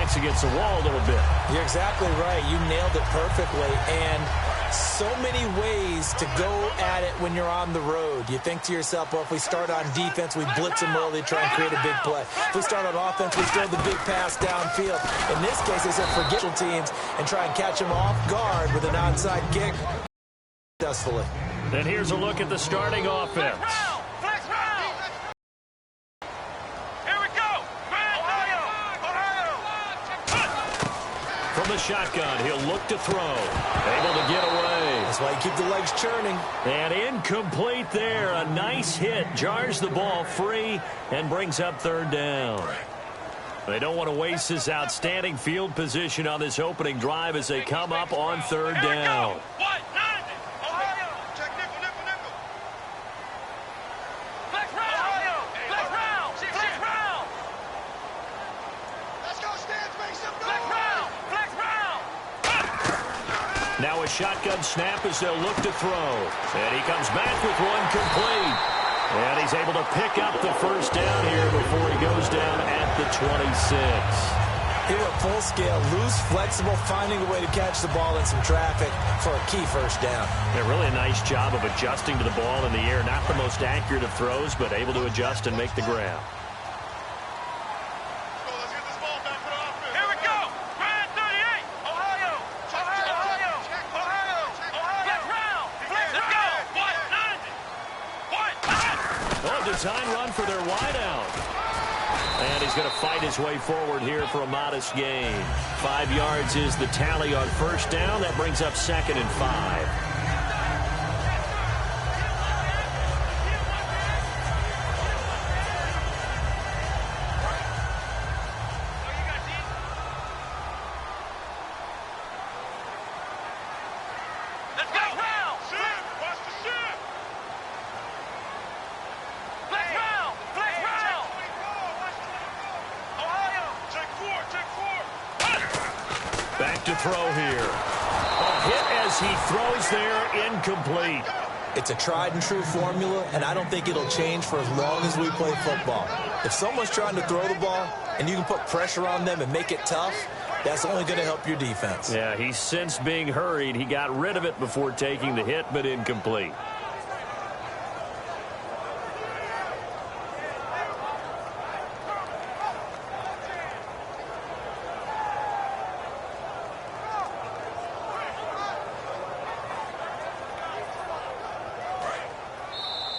backs against the wall a little bit. You're exactly right. You nailed it perfectly. And so many ways to go at it when you're on the road. You think to yourself, well, if we start on defense, we blitz them early, try and create a big play. If we start on offense, we throw the big pass downfield. In this case, they said forget teams and try and catch them off guard with an onside kick successfully. And here's a look at the starting offense. From the shotgun, he'll look to throw. Able to get away. That's why you keep the legs churning. And incomplete there. A nice hit. Jars the ball free and brings up third down. They don't want to waste this outstanding field position on this opening drive as they come up on third down. Now a shotgun snap as they'll look to throw. And he comes back with one complete. And he's able to pick up the first down here before he goes down at the 26. He went full scale, loose, flexible, finding a way to catch the ball in some traffic for a key first down. Yeah, really a nice job of adjusting to the ball in the air. Not the most accurate of throws, but able to adjust and make the grab. Design run for their wideout. And he's going to fight his way forward here for a modest gain. 5 yards is the tally on first down. That brings up 2nd and 5. To throw here. A hit as he throws there, incomplete. It's a tried and true formula, and I don't think it'll change for as long as we play football. If someone's trying to throw the ball and you can put pressure on them and make it tough, that's only going to help your defense. Yeah, he's since being hurried. He got rid of it before taking the hit, but incomplete.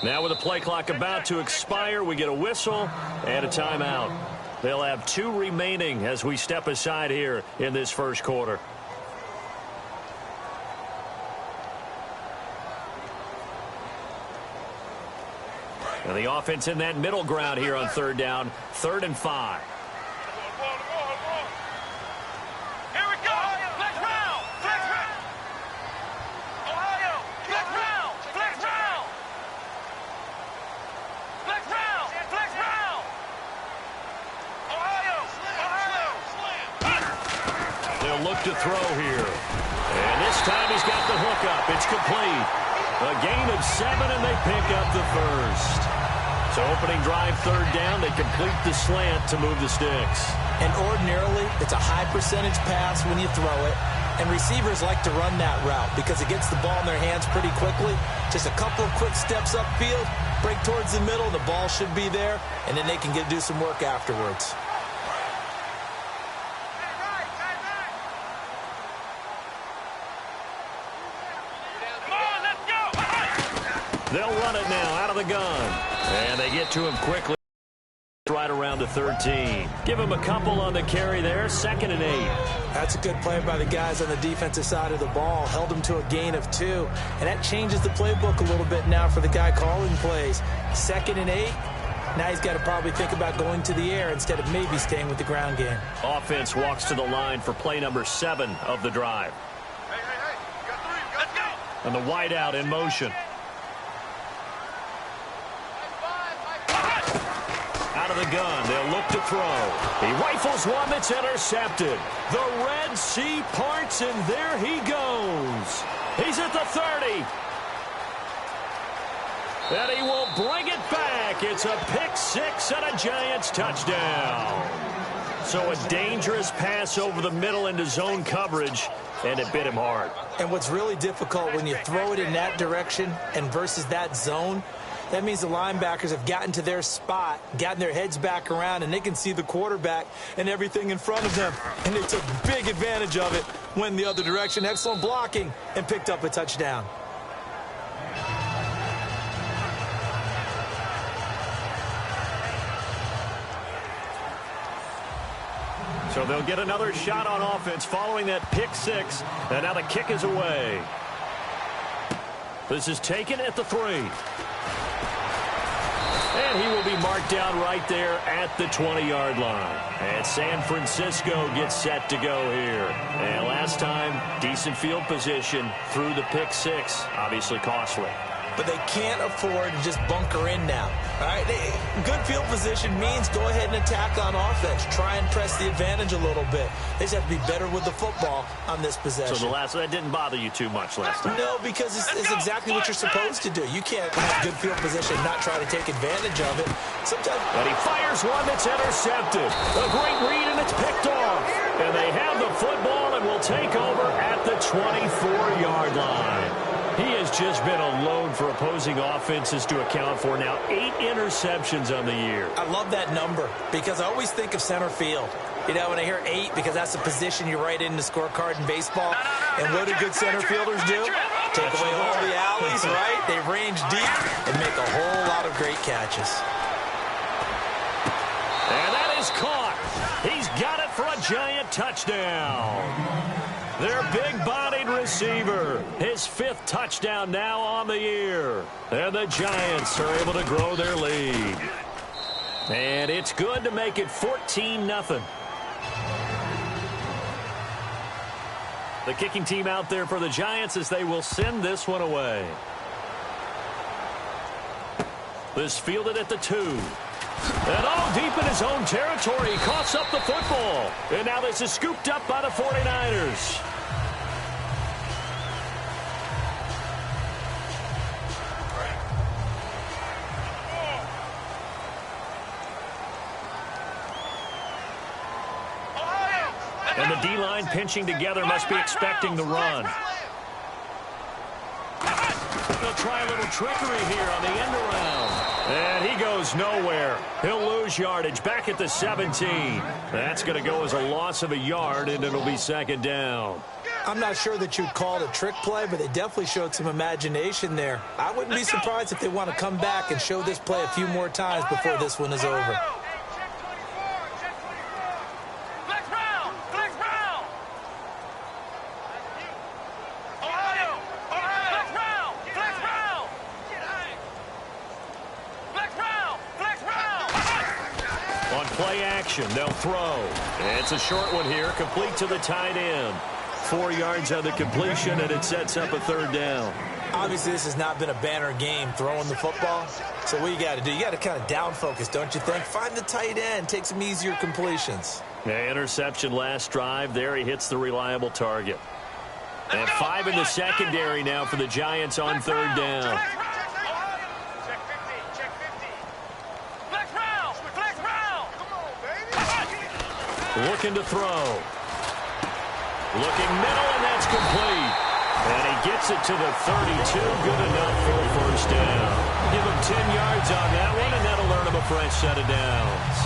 Now with the play clock about to expire, we get a whistle and a timeout. They'll have 2 remaining as we step aside here in this first quarter. And the offense in that middle ground here on third down, 3rd and 5. Look to throw here. And this time he's got the hook up. It's complete. A gain of 7, and they pick up the first. So opening drive, third down, they complete the slant to move the sticks. And ordinarily, it's a high percentage pass when you throw it. And receivers like to run that route because it gets the ball in their hands pretty quickly. Just a couple of quick steps upfield, break towards the middle, the ball should be there, and then they can do some work afterwards. They'll run it now out of the gun. And they get to him quickly right around the 13. Give him a couple on the carry there. 2nd and 8. That's a good play by the guys on the defensive side of the ball. Held them to a gain of 2. And that changes the playbook a little bit now for the guy calling plays. 2nd and 8. Now he's got to probably think about going to the air instead of maybe staying with the ground game. Offense walks to the line for play number 7 of the drive. Hey, you got 3. Let's go. And the wideout in motion. Out of the gun, they'll look to throw. He rifles one that's intercepted. The Red Sea parts, and there he goes. He's at the 30. And he will bring it back. It's a pick 6 and a Giants touchdown. So a dangerous pass over the middle into zone coverage, and it bit him hard. And what's really difficult when you throw it in that direction and versus that zone, that means the linebackers have gotten to their spot, gotten their heads back around, and they can see the quarterback and everything in front of them. And they took big advantage of it, went the other direction, excellent blocking, and picked up a touchdown. So they'll get another shot on offense following that pick six. And now the kick is away. This is taken at the 3. And he will be marked down right there at the 20-yard line. And San Francisco gets set to go here. And last time, decent field position through the pick six. Obviously costly. But they can't afford to just bunker in now. All right, good field position means go ahead and attack on offense. Try and press the advantage a little bit. They just have to be better with the football on this possession. So that didn't bother you too much last time? No, because it's exactly what you're supposed to do. You can't have good field position and not try to take advantage of it. Sometimes. And he fires one that's intercepted. A great read, and it's picked off. And they have the football and will take over at the 24-yard line. He has just been a load for opposing offenses to account for. Now 8 interceptions on the year. I love that number because I always think of center field. You know, when I hear 8, because that's the position you write in the scorecard in baseball. And what do good center fielders do? Take away all the alleys, right? They range deep and make a whole lot of great catches. And that is caught. He's got it for a giant touchdown. Their big-bodied receiver, his 5th touchdown now on the year. And the Giants are able to grow their lead. And it's good to make it 14-0. The kicking team out there for the Giants as they will send this one away. This fielded at the 2. And all deep in his own territory, he coughs up the football. And now this is scooped up by the 49ers. And the D-line pinching together must be expecting the run. They'll try a little trickery here on the end around. And he goes nowhere. He'll lose yardage back at the 17. That's going to go as a loss of a yard, and it'll be 2nd down. I'm not sure that you'd call it a trick play, but they definitely showed some imagination there. I wouldn't be surprised if they want to come back and show this play a few more times before this one is over. They'll throw. It's a short one here, complete to the tight end. 4 yards on the completion, and it sets up a 3rd down. Obviously, this has not been a banner game throwing the football. So what you got to do, you got to kind of down focus, don't you think? Find the tight end, take some easier completions. Yeah, interception last drive. There he hits the reliable target. And 5 in the secondary now for the Giants on 3rd down. Looking to throw. Looking middle, and that's complete. And he gets it to the 32. Good enough for a 1st down. Give him 10 yards on that one, and that'll earn him a fresh set of downs.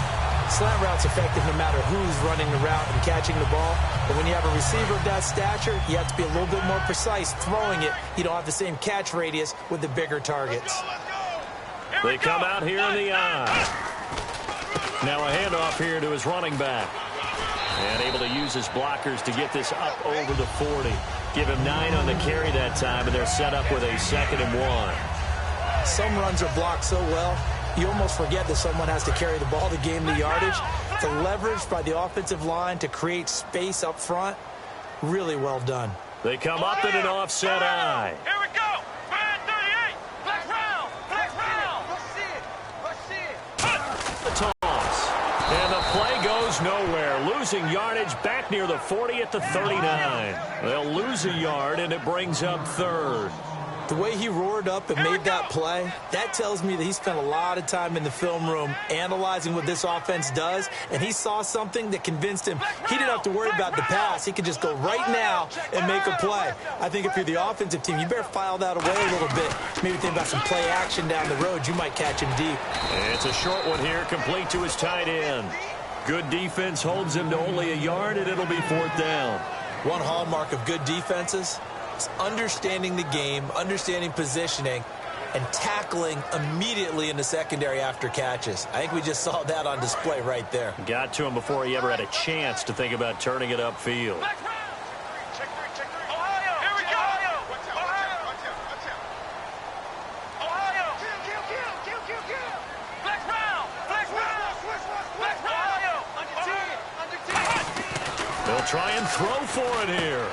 Slant route's effective no matter who's running the route and catching the ball. But when you have a receiver of that stature, you have to be a little bit more precise throwing it. You don't have the same catch radius with the bigger targets. They come out here in the eye. Now a handoff here to his running back. And able to use his blockers to get this up over the 40. Give him 9 on the carry that time, and they're set up with a 2nd and 1. Some runs are blocked so well, you almost forget that someone has to carry the ball to gain the yardage. The leverage by the offensive line to create space up front, really well done. They come up in an offset eye. Here we go. Man 38. Flex round. Flex round. Let's see it. The toss. And the play goes nowhere. Losing yardage back near the 40 at the 39. They'll lose a yard, and it brings up 3rd. The way he roared up and made that play, that tells me that he spent a lot of time in the film room analyzing what this offense does, and he saw something that convinced him he didn't have to worry about the pass. He could just go right now and make a play. I think if you're the offensive team, you better file that away a little bit. Maybe think about some play action down the road. You might catch him deep. It's a short one here, complete to his tight end. Good defense holds him to only a yard, and it'll be 4th down. One hallmark of good defenses is understanding the game, understanding positioning, and tackling immediately in the secondary after catches. I think we just saw that on display right there. Got to him before he ever had a chance to think about turning it upfield. They'll try and throw for it here.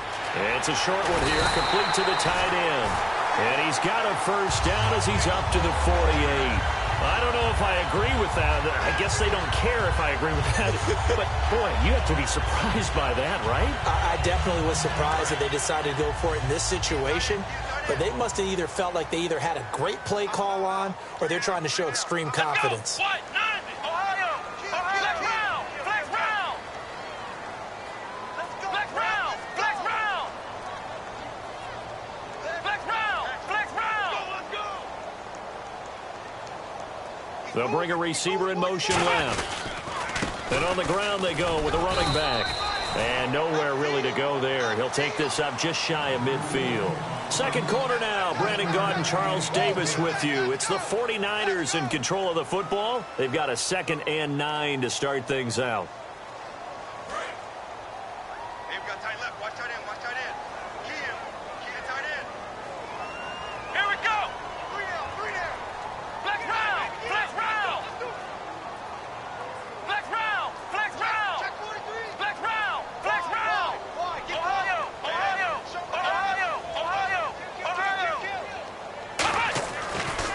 It's a short one here, complete to the tight end. And he's got a first down as he's up to the 48. I don't know if I agree with that. I guess they don't care if I agree with that. But, boy, you have to be surprised by that, right? I definitely was surprised that they decided to go for it in this situation. But they must have either felt like they either had a great play call on or they're trying to show extreme confidence. They'll bring a receiver in motion left. And on the ground they go with a running back. And nowhere really to go there. He'll take this up just shy of midfield. Second quarter now. Brandon Gaudin, Charles Davis with you. It's the 49ers in control of the football. They've got a 2nd and 9 to start things out.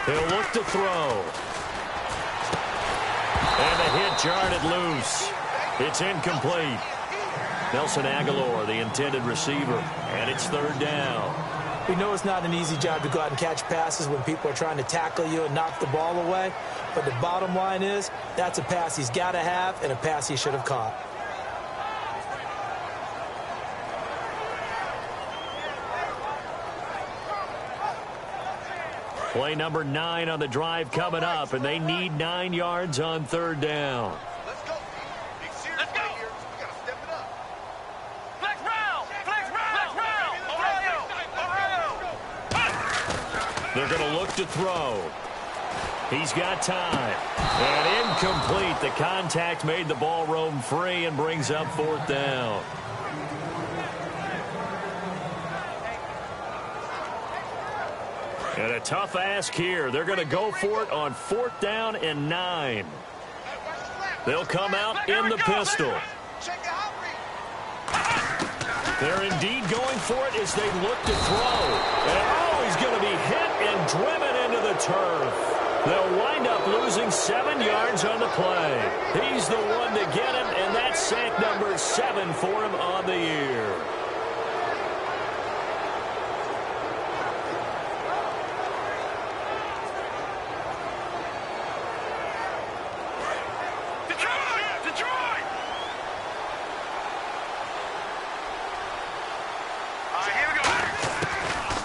He'll look to throw. And the hit jarred it loose. It's incomplete. Nelson Aguilar, the intended receiver. And it's 3rd down. We know it's not an easy job to go out and catch passes when people are trying to tackle you and knock the ball away. But the bottom line is, that's a pass he's got to have and a pass he should have caught. Play number 9 on the drive coming up, and they need 9 yards on 3rd down. Let's go. Big serious right here. We got to step it up. Flex round. Ohio. They're going to look to throw. He's got time. And incomplete. The contact made the ball roam free and brings up 4th down. And a tough ask here. They're going to go for it on 4th down and 9. They'll come out in the pistol. They're indeed going for it as they look to throw. And oh, he's going to be hit and driven into the turf. They'll wind up losing 7 yards on the play. He's the one to get him, and that's sack number 7 for him on the year.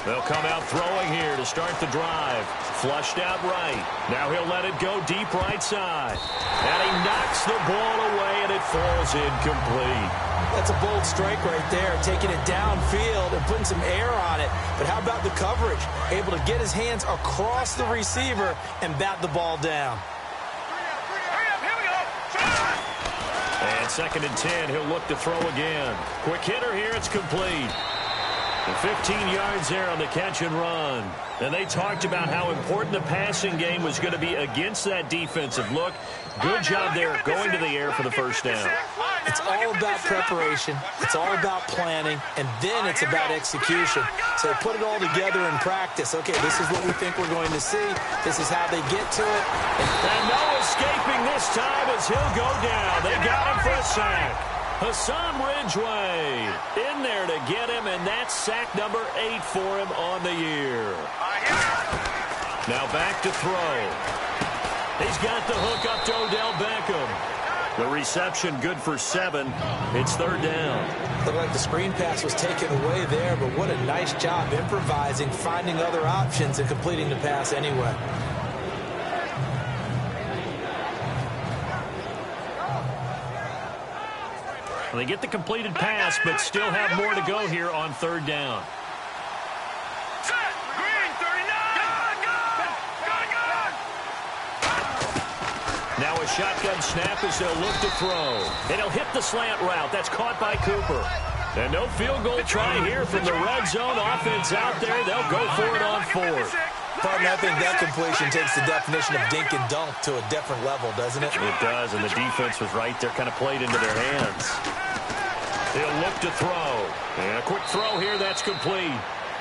They'll come out throwing here to start the drive. Flushed out right. Now he'll let it go deep right side. And he knocks the ball away, and it falls incomplete. That's a bold strike right there, taking it downfield and putting some air on it. But how about the coverage? Able to get his hands across the receiver and bat the ball down. And 2nd and 10, he'll look to throw again. Quick hitter here, it's complete. And 15 yards there on the catch and run. And they talked about how important the passing game was going to be against that defensive look. Good job there going to the air for the first down. It's all about preparation. It's all about planning. And then it's about execution. So they put it all together in practice. Okay, this is what we think we're going to see. This is how they get to it. And no escaping this time as he'll go down. They got him for a sack. Hassan Ridgeway in there to get him, and that's sack number 8 for him on the year. Now back to throw. He's got the hook up to Odell Beckham. The reception good for 7. It's third down. Looked like the screen pass was taken away there, but what a nice job improvising, finding other options, and completing the pass anyway. Well, they get the completed pass, but still have more to go here on third down. Now a shotgun snap as they'll look to throw. And he'll hit the slant route. That's caught by Cooper. And no field goal try here from the red zone. Offense out there. They'll go for it on 4th. Pardon, I think that completion takes the definition of dink and dunk to a different level, doesn't it? It does, and the defense was right there, kind of played into their hands. He'll look to throw. And a quick throw here. That's complete.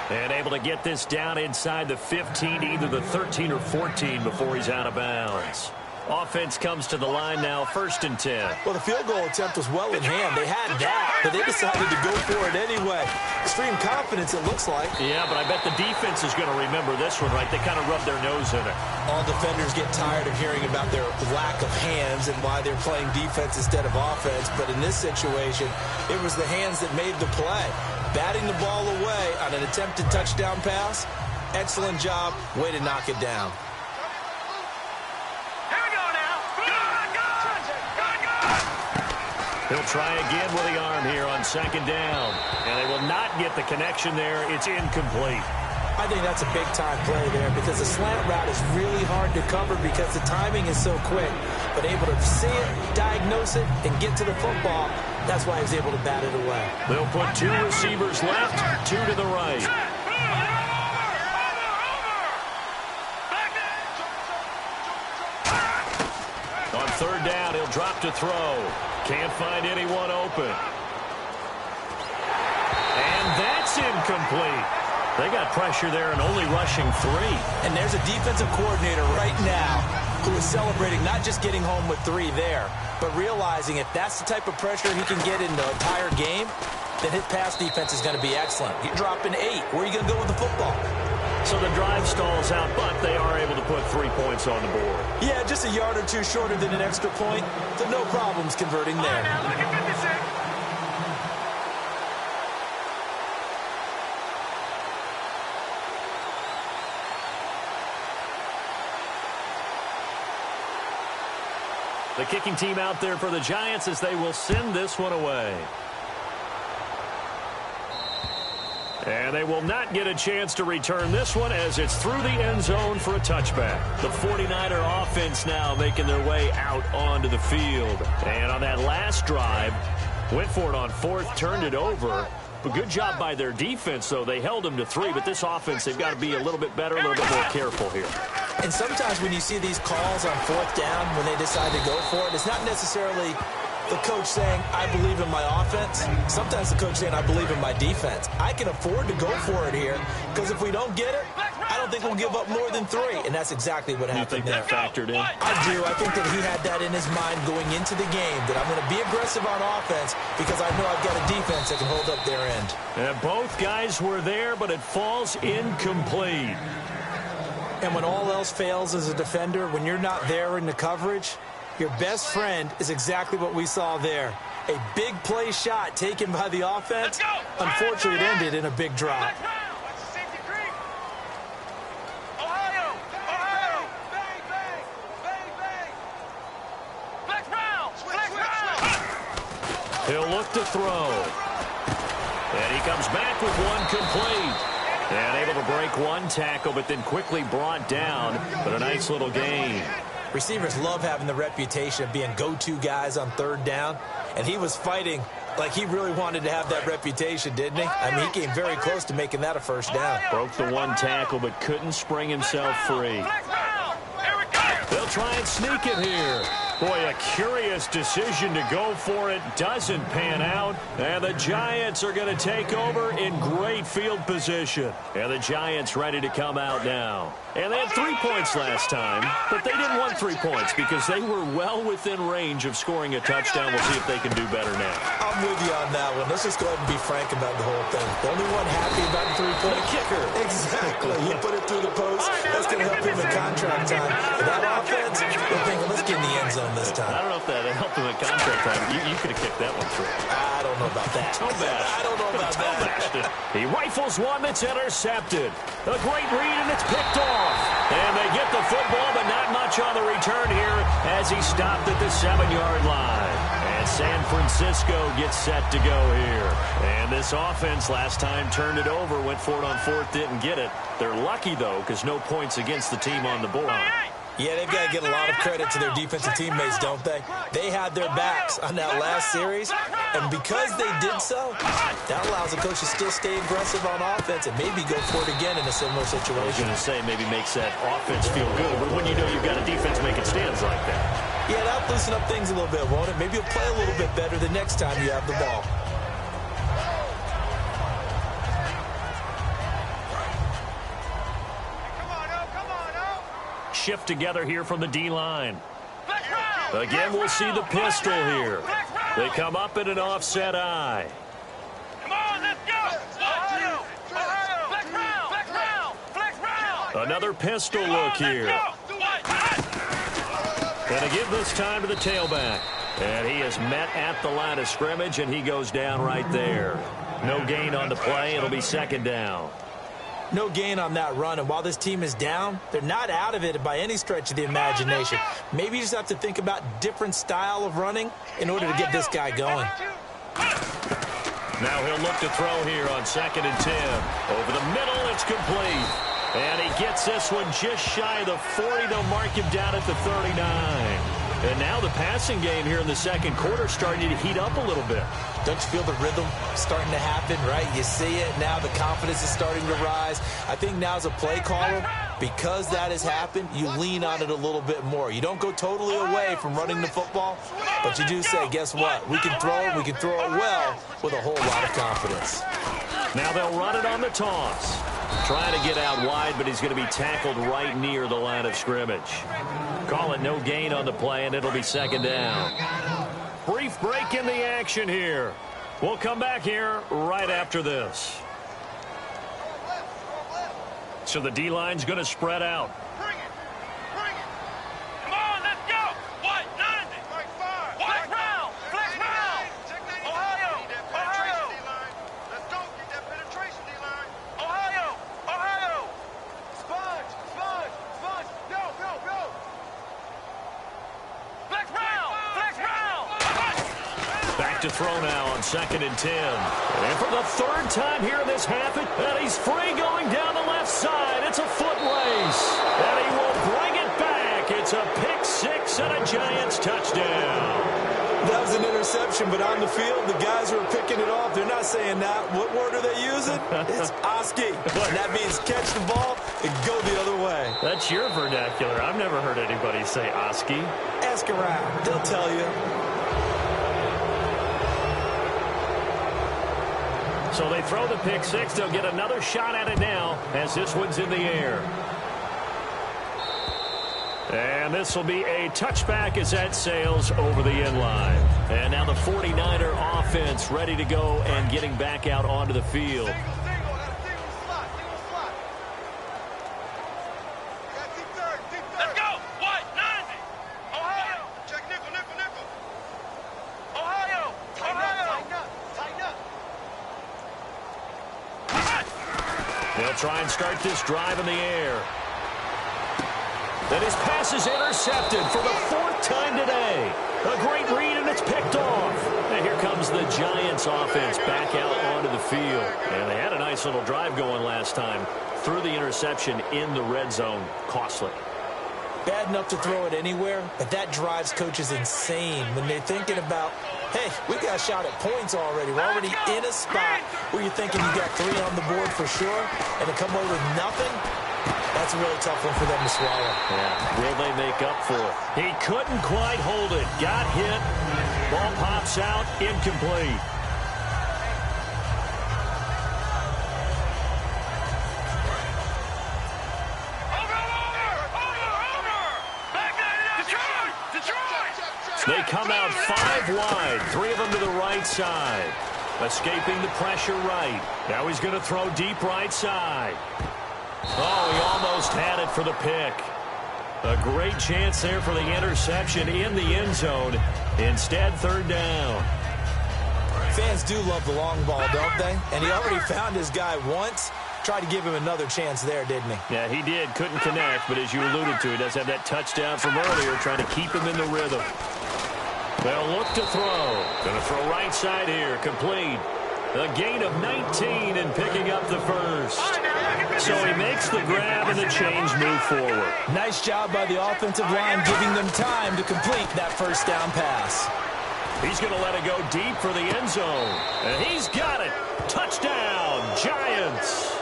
And able to get this down inside the 15, either the 13 or 14 before he's out of bounds. Offense comes to the line now, 1st and 10. Well, the field goal attempt was well in hand. They had that, but they decided to go for it anyway. Extreme confidence, it looks like. Yeah, but I bet the defense is going to remember this one, right? They kind of rub their nose in it. All defenders get tired of hearing about their lack of hands and why they're playing defense instead of offense. But in this situation, it was the hands that made the play. Batting the ball away on an attempted touchdown pass. Excellent job. Way to knock it down. He'll try again with the arm here on 2nd down. And they will not get the connection there. It's incomplete. I think that's a big-time play there because the slant route is really hard to cover because the timing is so quick. But able to see it, diagnose it, and get to the football, that's why he was able to bat it away. They'll put 2 receivers left, 2 to the right. On 3rd down, he'll drop to throw. Can't find anyone open. And that's incomplete. They got pressure there and only rushing 3. And there's a defensive coordinator right now who is celebrating not just getting home with 3 there, but realizing if that's the type of pressure he can get in the entire game, then his pass defense is going to be excellent. You're dropping 8. Where are you going to go with the football? So the drive stalls out, but they are able to put 3 points on the board. Yeah, just a yard or 2 shorter than an extra point. So no problems converting there. The kicking team out there for the Giants as they will send this one away. And they will not get a chance to return this one as it's through the end zone for a touchback. The 49er offense now making their way out onto the field. And on that last drive, went for it on 4th, turned it over. But good job by their defense, though. They held them to 3, but this offense, they've got to be a little bit better, a little bit more careful here. And sometimes when you see these calls on 4th down, when they decide to go for it, it's not necessarily the coach saying, I believe in my offense. Sometimes the coach saying, I believe in my defense. I can afford to go for it here because if we don't get it, I don't think we'll give up more than 3. And that's exactly what happened there. You think that factored in? I do. I think that he had that in his mind going into the game, that I'm going to be aggressive on offense because I know I've got a defense that can hold up their end. And both guys were there, but it falls incomplete. And when all else fails as a defender, when you're not there in the coverage, your best friend is exactly what we saw there. A big play shot taken by the offense. Unfortunately, it ended in a big drop. He'll look to throw. And he comes back with one complete. And able to break one tackle, but then quickly brought down. But a nice little gain. Receivers love having the reputation of being go-to guys on 3rd down. And he was fighting like he really wanted to have that reputation, didn't he? I mean, he came very close to making that a 1st down. Broke the one tackle, but couldn't spring himself free. They'll try and sneak it here. Boy, a curious decision to go for it. Doesn't pan out. And the Giants are going to take over in great field position. And the Giants ready to come out now. And they had 3 points last time, but they didn't want 3 points because they were well within range of scoring a touchdown. We'll see if they can do better now. I'm with you on that one. Let's just go ahead and be frank about the whole thing. The only one happy about the 3-point kicker. Exactly. He put it through the post. That's going to help him in contract time. But that offense, they're thinking, let's get in the end zone this time. I don't know if that helped him in contract time. You could have kicked that one through. I don't know about that. I don't know about that. He rifles one that's intercepted. A great read, and it's picked off. And they get the football, but not much on the return here as he stopped at the 7-yard line. And San Francisco gets set to go here. And this offense last time turned it over, went for it on fourth, didn't get it. They're lucky, though, because no points against the team on the board. Yeah, they've got to get a lot of credit to their defensive teammates, don't they? They had their backs on that last series, and because they did so, that allows the coach to still stay aggressive on offense and maybe go for it again in a similar situation. I was going to say maybe makes that offense feel good, but when you know you've got a defense making stands like that. Yeah, that'll loosen up things a little bit, won't it? Maybe you'll play a little bit better the next time you have the ball. Shift together here from the D-line. Again, we'll see the pistol here. They come up in an offset eye. Come on, let's go! Ohio! Flex round! Another pistol look here. Gonna give this time to the tailback. And he is met at the line of scrimmage, and he goes down right there. No gain on the play. It'll be second down. No gain on that run, and while this team is down, they're not out of it by any stretch of the imagination. Maybe you just have to think about different style of running in order to get this guy going. Now he'll look to throw here on 2nd and 10. Over the middle, it's complete. And he gets this one just shy of the 40. They'll mark him down at the 39. And now the passing game here in the second quarter starting to heat up a little bit. Don't you feel the rhythm starting to happen, right? You see it now. The confidence is starting to rise. I think now as a play caller, because that has happened, you lean on it a little bit more. You don't go totally away from running the football, but you do say, guess what? We can throw it. We can throw it well with a whole lot of confidence. Now they'll run it on the toss. Trying to get out wide, but he's going to be tackled right near the line of scrimmage. Call it no gain on the play, and it'll be second down. Brief break in the action here. We'll come back here right after this. So the D-line's going to spread out. Bring it! Come on, let's go! White 90! White round! Flex round! Ohio! Let's go! Get that penetration, D-line! Ohio! Sponge! Go! Flex round! Back to throw now on 2nd and 10. And for the third time here in this half, and he's free going down the left side. It's a foot race. And he will bring it back. It's a pick six and a Giants touchdown. That was an interception, but on the field, the guys who are picking it off, they're not saying that. What word are they using? It's Oski. That means catch the ball and go the other way. That's your vernacular. I've never heard anybody say Oski. Ask around. They'll tell you. So they throw the pick six. They'll get another shot at it now as this one's in the air. And this will be a touchback as that sails over the end line. And now the 49er offense ready to go and getting back out onto the field. Let's go! White 90! Ohio! Check nickel! Ohio! Tighten up! They'll try and start this drive in the air. Then his pass is intercepted for the fourth time today. A great read, and it's picked off. And here comes the Giants offense back out onto the field. And they had a nice little drive going last time. Threw the interception in the red zone. Costly. Bad enough to throw it anywhere, but that drives coaches insane when they're thinking about, hey, we got a shot at points already. We're already in a spot where you're thinking you got 3 on the board for sure, and to come away with nothing, That's a really tough one for them to swallow. Yeah, will they make up for it? He couldn't quite hold it. Got hit. Ball pops out, incomplete. They come out 5 wide, 3 of them to the right side. Escaping the pressure right. Now he's going to throw deep right side. Oh, he almost had it for the pick. A great chance there for the interception in the end zone. Instead, 3rd down. Fans do love the long ball, don't they? And he already found his guy once. Tried to give him another chance there, didn't he? Yeah, he did. Couldn't connect, but as you alluded to, he does have that touchdown from earlier, trying to keep him in the rhythm. They'll look to throw. Going to throw right side here. Complete. A gain of 19 and picking up the first. So he makes the grab and the change move forward. Nice job by the offensive line giving them time to complete that first down pass. He's going to let it go deep for the end zone. And he's got it. Touchdown, Giants.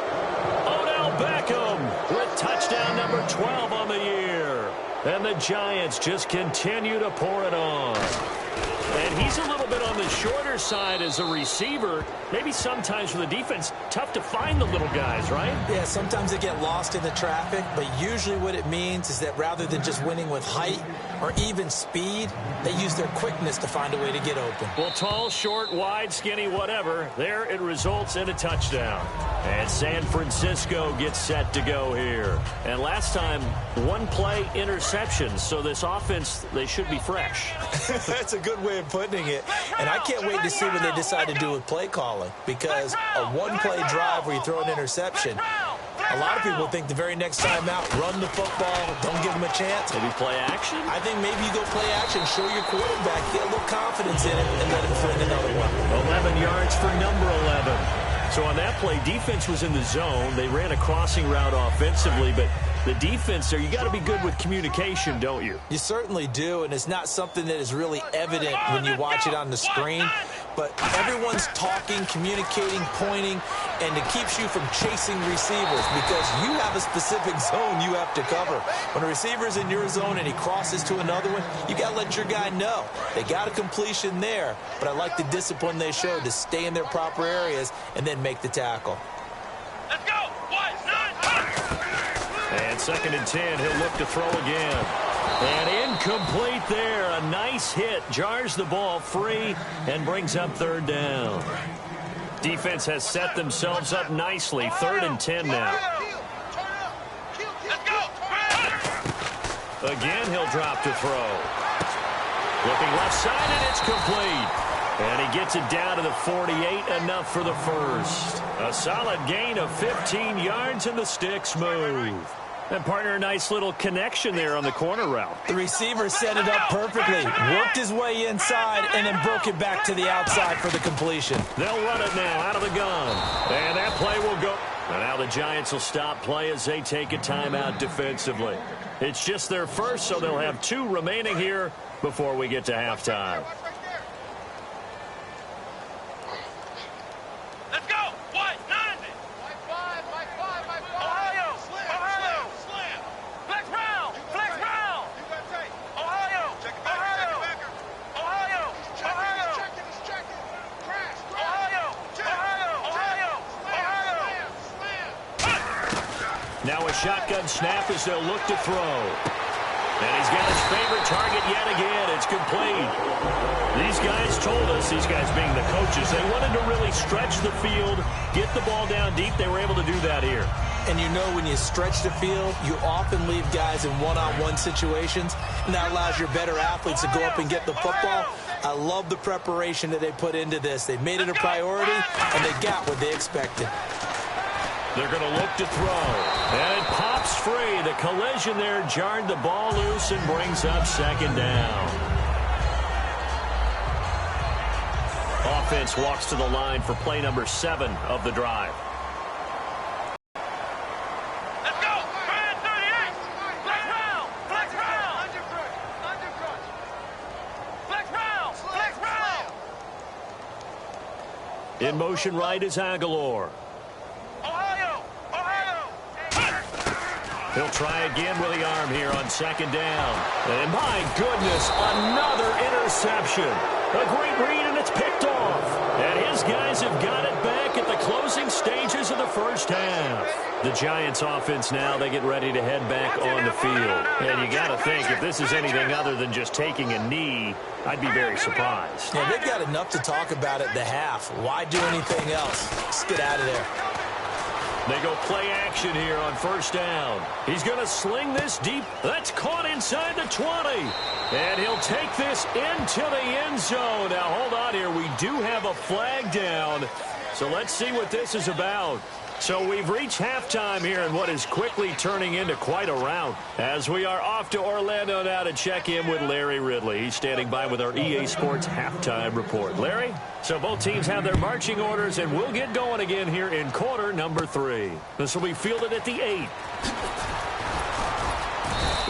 Odell Beckham with touchdown number 12 on the year. And the Giants just continue to pour it on. And he's a little bit on the shorter side as a receiver. Maybe sometimes for the defense, tough to find the little guys, right? Yeah, sometimes they get lost in the traffic, but usually what it means is that rather than just winning with height or even speed, they use their quickness to find a way to get open. Well, tall, short, wide, skinny, whatever, there it results in a touchdown. And San Francisco gets set to go here. And last time, 1-play interception, so this offense, they should be fresh. That's a good way of putting it. And I can't wait to see what they decide to do with play calling, because a 1-play drive where you throw an interception, a lot of people think the very next time out, run the football, don't give them a chance. Maybe play action? I think maybe you go play action, show your quarterback, get a little confidence in it, and let him fling another one. 11 yards for number 11. So on that play, defense was in the zone. They ran a crossing route offensively, but the defense there, you got to be good with communication, don't you? You certainly do, and it's not something that is really evident when you watch it on the screen. But everyone's talking, communicating, pointing, and it keeps you from chasing receivers because you have a specific zone you have to cover. When a receiver's in your zone and he crosses to another one, you got to let your guy know. They got a completion there, but I like the discipline they showed to stay in their proper areas and then make the tackle. Let's go. 1, 9, 10. And 2nd and 10, he'll look to throw again. And incomplete there. A nice hit. Jars the ball free and brings up 3rd down. Defense has set themselves up nicely. 3rd and 10 now. Let's go. Again, he'll drop to throw. Looking left side, and it's complete. And he gets it down to the 48, enough for the first. A solid gain of 15 yards, and the sticks move. And, partner, a nice little connection there on the corner route. The receiver set it up perfectly, worked his way inside, and then broke it back to the outside for the completion. They'll run it now out of the gun. And that play will go. And now the Giants will stop play as they take a timeout defensively. It's just their first, so they'll have 2 remaining here before we get to halftime. Let's go. 1, 90. Ohio. Slam. Flex round. Ohio. Now a shotgun snap as they'll look to throw. And he's got his favorite target yet again. It's complete. These guys told us, these guys being the coaches, they wanted to really stretch the field, get the ball down deep. They were able to do that here. And you know when you stretch the field, you often leave guys in one-on-one situations, and that allows your better athletes to go up and get the football. I love the preparation that they put into this. They made it a priority, and they got what they expected. They're going to look to throw. And it pops free. The collision there jarred the ball loose and brings up 2nd down. Offense walks to the line for play number 7 of the drive. Let's go. 38. Flex round. Flex round. In motion right is Aguilar. He'll try again with the arm here on second down. And my goodness, another interception. A great read, and it's picked off. And his guys have got it back at the closing stages of the first half. The Giants offense now, they get ready to head back on the field. And you got to think, if this is anything other than just taking a knee, I'd be very surprised. Yeah, they've got enough to talk about at the half. Why do anything else? Just get out of there. They go play action here on first down. He's going to sling this deep. That's caught inside the 20. And he'll take this into the end zone. Now, hold on here. We do have a flag down. So let's see what this is about. So we've reached halftime here in what is quickly turning into quite a rout. As we are off to Orlando now to check in with Larry Ridley. He's standing by with our EA Sports halftime report. Larry? So both teams have their marching orders, and we'll get going again here in quarter number 3. This will be fielded at the 8.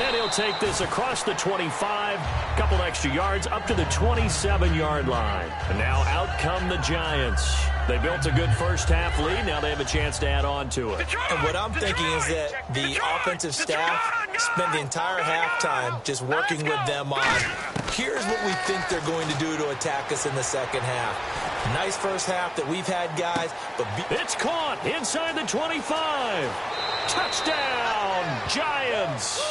And he'll take this across the 25, couple extra yards up to the 27-yard line. And now out come the Giants. They built a good first half lead. Now they have a chance to add on to it. And what I'm thinking is that the offensive staff spent the entire halftime just working with them on, here's what we think they're going to do to attack us in the second half. Nice first half that we've had, guys. But it's caught inside the 25. Touchdown, Giants.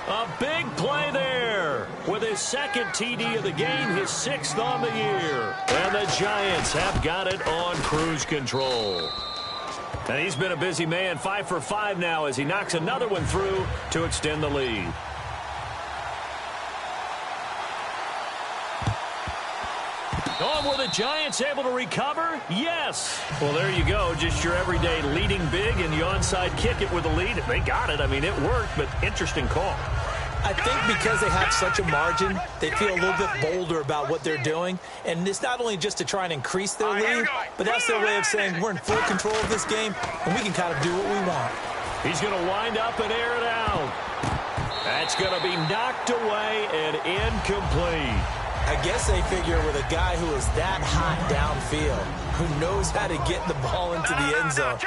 A big play there with his second TD of the game, his 6th on the year. And the Giants have got it on cruise control. And he's been a busy man, 5 for 5 now as he knocks another one through to extend the lead. Oh, were the Giants able to recover? Yes. Well, there you go. Just your everyday leading big and the onside kick it with the lead. They got it. I mean, it worked, but interesting call. I think because they have such a margin, they feel a little bit bolder about what they're doing. And it's not only just to try and increase their lead, but that's their way of saying we're in full control of this game, and we can kind of do what we want. He's going to wind up and air it out. That's going to be knocked away and incomplete. I guess they figure with a guy who is that hot downfield, who knows how to get the ball into the end zone,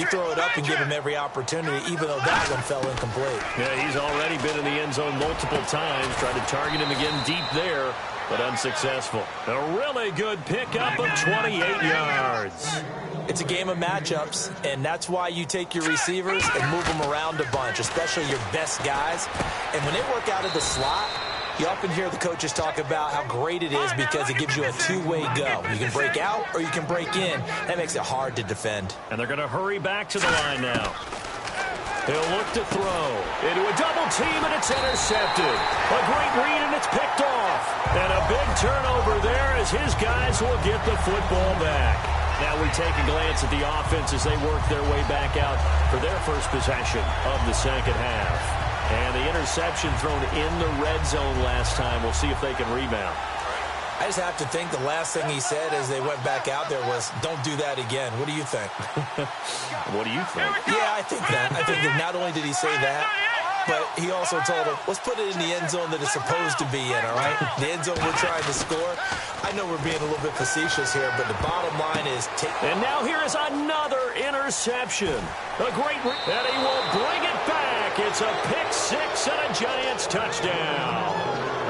you throw it up and give him every opportunity, even though that one fell incomplete. Yeah, he's already been in the end zone multiple times, tried to target him again deep there, but unsuccessful. A really good pickup of 28 yards. It's a game of matchups, and that's why you take your receivers and move them around a bunch, especially your best guys. And when they work out of the slot, you often hear the coaches talk about how great it is because it gives you a two-way go. You can break out or you can break in. That makes it hard to defend. And they're going to hurry back to the line now. He'll look to throw into a double team, and it's intercepted. A great read, and it's picked off. And a big turnover there as his guys will get the football back. Now we take a glance at the offense as they work their way back out for their first possession of the second half. And the interception thrown in the red zone last time. We'll see if they can rebound. I just have to think the last thing he said as they went back out there was, don't do that again. What do you think? What do you think? Yeah, I think that. I think that not only did he say that, but he also told him, let's put it in the end zone that it's supposed to be in, all right? The end zone we're trying to score. I know we're being a little bit facetious here, but the bottom line is take. And now here is another interception. A great and he will bring it back. It's a pick six and a Giants touchdown.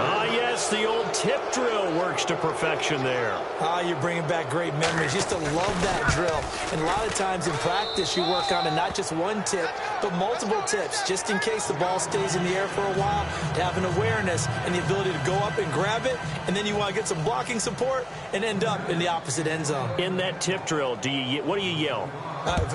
Ah, yes, the old tip drill works to perfection there. Ah, you're bringing back great memories. Used to love that drill. And a lot of times in practice, you work on it, not just one tip, but multiple tips, just in case the ball stays in the air for a while, to have an awareness and the ability to go up and grab it, and then you want to get some blocking support and end up in the opposite end zone. In that tip drill, what do you yell?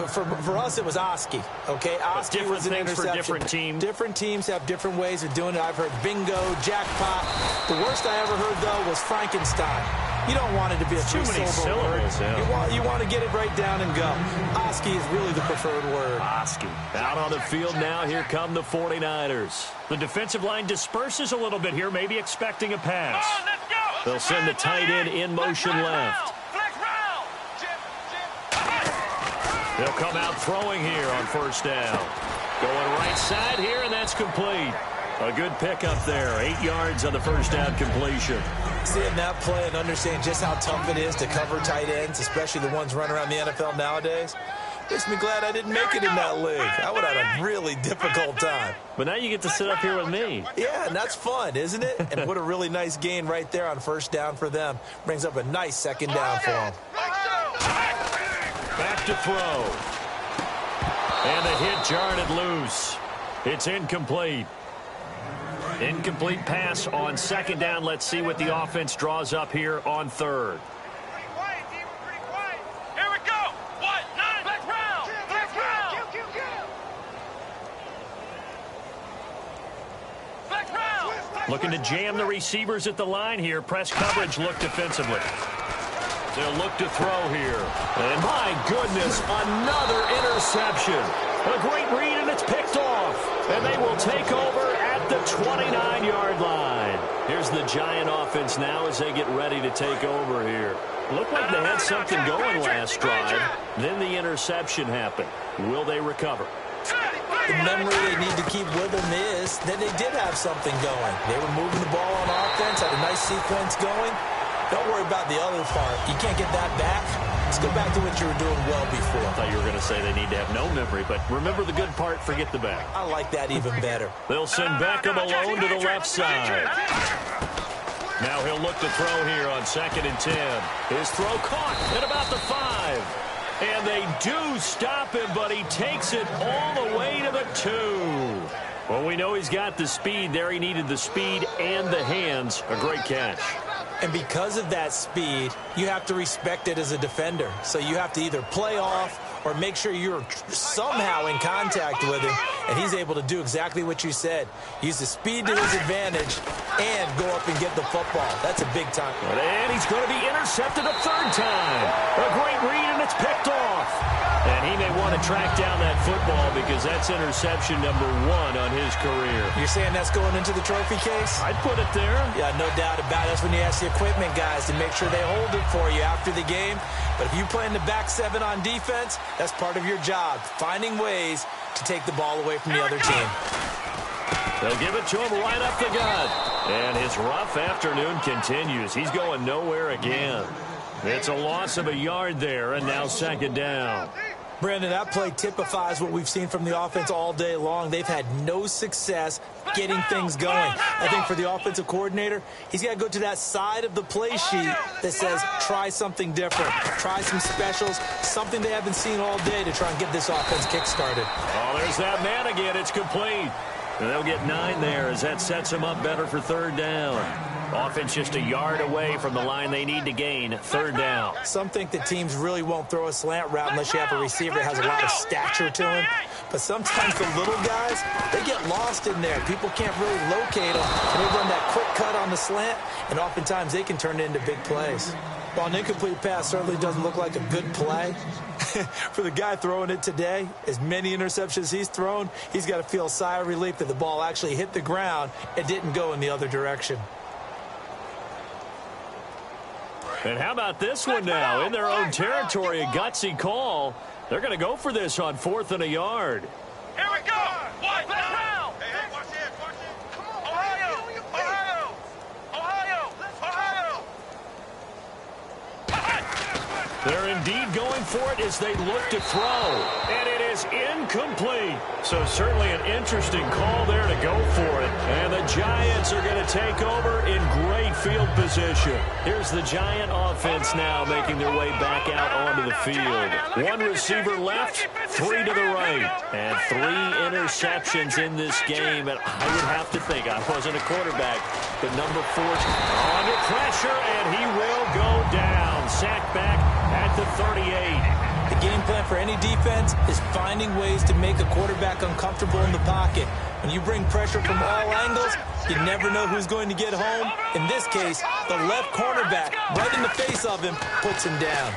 For us, it was Oski. Okay, Oski was an interception. For different teams. Different teams have different ways of doing it. I've heard bingo, jackpot. The worst I ever heard, though, was Frankenstein. You don't want it to be a three-syllable word. Yeah. You want to get it right down and go. Oski is really the preferred word. Oski. Out on the field now. Here come the 49ers. The defensive line disperses a little bit here, maybe expecting a pass. Oh, let's go. They'll send the tight end in motion left. They'll come out throwing here on first down. Going right side here, and that's complete. A good pickup there. 8 yards on the first down completion. Seeing that play and understand just how tough it is to cover tight ends, especially the ones running around the NFL nowadays. Makes me glad I didn't make it in that league. I would have had a really difficult time. But now you get to sit up here with me. Yeah, and that's fun, isn't it? And what a really nice gain right there on first down for them. Brings up a nice second down for them. Back to throw. And the hit jarred it loose. It's incomplete. Incomplete pass on second down. Let's see what the offense draws up here on third. Pretty quiet, team. We're pretty quiet. Here we go. What? 9. Black round. Black round. Black round. Looking to jam the receivers at the line here. Press coverage look defensively. They'll look to throw here. And my goodness, another interception. A great read, and it's picked off. And they will take over at the 29-yard line. Here's the Giant offense now as they get ready to take over here. Looked like they had something going last drive. Then the interception happened. Will they recover? The memory they need to keep with them is that they did have something going. They were moving the ball on offense, had a nice sequence going. Don't worry about the other part. You can't get that back. Let's go back to what you were doing well before. I thought you were going to say they need to have no memory, but remember the good part, forget the back. I like that even better. They'll send Beckham alone to the left side. Now he'll look to throw here on 2nd and 10. His throw caught at about the 5. And they do stop him, but he takes it all the way to the 2. Well, we know he's got the speed there. He needed the speed and the hands. A great catch. And because of that speed, you have to respect it as a defender. So you have to either play off or make sure you're somehow in contact with him, and he's able to do exactly what you said. Use the speed to his advantage and go up and get the football. That's a big time. And he's going to be intercepted a third time. A great read, and it's picked off. And he may want to track down that football because that's interception number 1 on his career. You're saying that's going into the trophy case? I'd put it there. Yeah, no doubt about it. That's when you ask the equipment guys to make sure they hold it for you after the game. But if you play in the back 7 on defense, that's part of your job, finding ways to take the ball away from the other team. They'll give it to him right up the gut. And his rough afternoon continues. He's going nowhere again. It's a loss of a yard there, and now 2nd down. Brandon, that play typifies what we've seen from the offense all day long. They've had no success getting things going. I think for the offensive coordinator, he's got to go to that side of the play sheet that says try something different, try some specials, something they haven't seen all day to try and get this offense kick-started. Oh, there's that man again. It's complete. And they'll get 9 there as that sets them up better for 3rd down. Offense just a yard away from the line they need to gain. 3rd down. Some think that teams really won't throw a slant route unless you have a receiver that has a lot of stature to him. But sometimes the little guys, they get lost in there. People can't really locate them. And they run that quick cut on the slant, and oftentimes they can turn it into big plays. While an incomplete pass certainly doesn't look like a good play, for the guy throwing it today, as many interceptions he's thrown, he's got to feel a sigh of relief that the ball actually hit the ground and didn't go in the other direction. And how about this one now? In their own territory, a gutsy call. They're going to go for this on 4th and a yard. Here we go. What? Black round. Hey, watch it, watch it. Come on, Ohio, Ohio, Ohio, Ohio. They're indeed going for it as they look to throw. And it is incomplete. So certainly an interesting call there to go for it. And the Giants are going to take over in great field position. Here's the Giant offense now making their way back out onto the field. 1 receiver left, 3 to the right. And 3 interceptions in this game. And I would have to think, I wasn't a quarterback, but number 4 under pressure, and he will go down. Sacked back at the 38. The game plan for any defense is finding ways to make a quarterback uncomfortable in the pocket. When you bring pressure from all angles, you never know who's going to get home. In this case, the left cornerback, right in the face of him, puts him down.